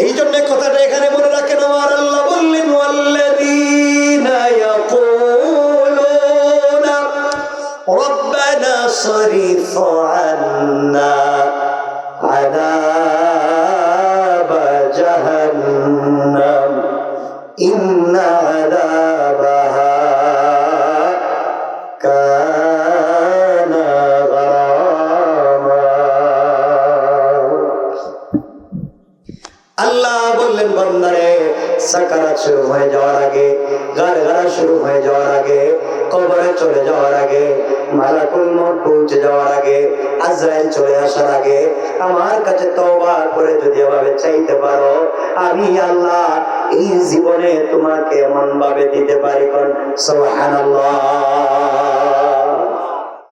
এই জন্য কথাটা এখানে মনে রাখেন, আমার আল্লাহ বললেন, ওয়াল্লাযীনা ইয়াকুলুনা রাব্বানা সরিফ আন্না আযাবা জাহান্নাম ইন্না আযাবাহা কানা গারামা। আল্লাহ বললেন, বান্দারে সাকারাত শুরু হয়ে যাওয়ার আগে, গারগারা শুরু হয়ে যাওয়ার আগে, কবরে চলে যাওয়ার আগে মালাকুল মউত পৌঁছে যাওয়ার আগে, আজরাইল চলে আসার আগে আমার কাছে তওবা করে যদি এভাবে চাইতে পারো, আমি আল্লাহ এই জীবনে তোমাকে এমন ভাবে দিতে পারি। কোন সুবহানাল্লাহ।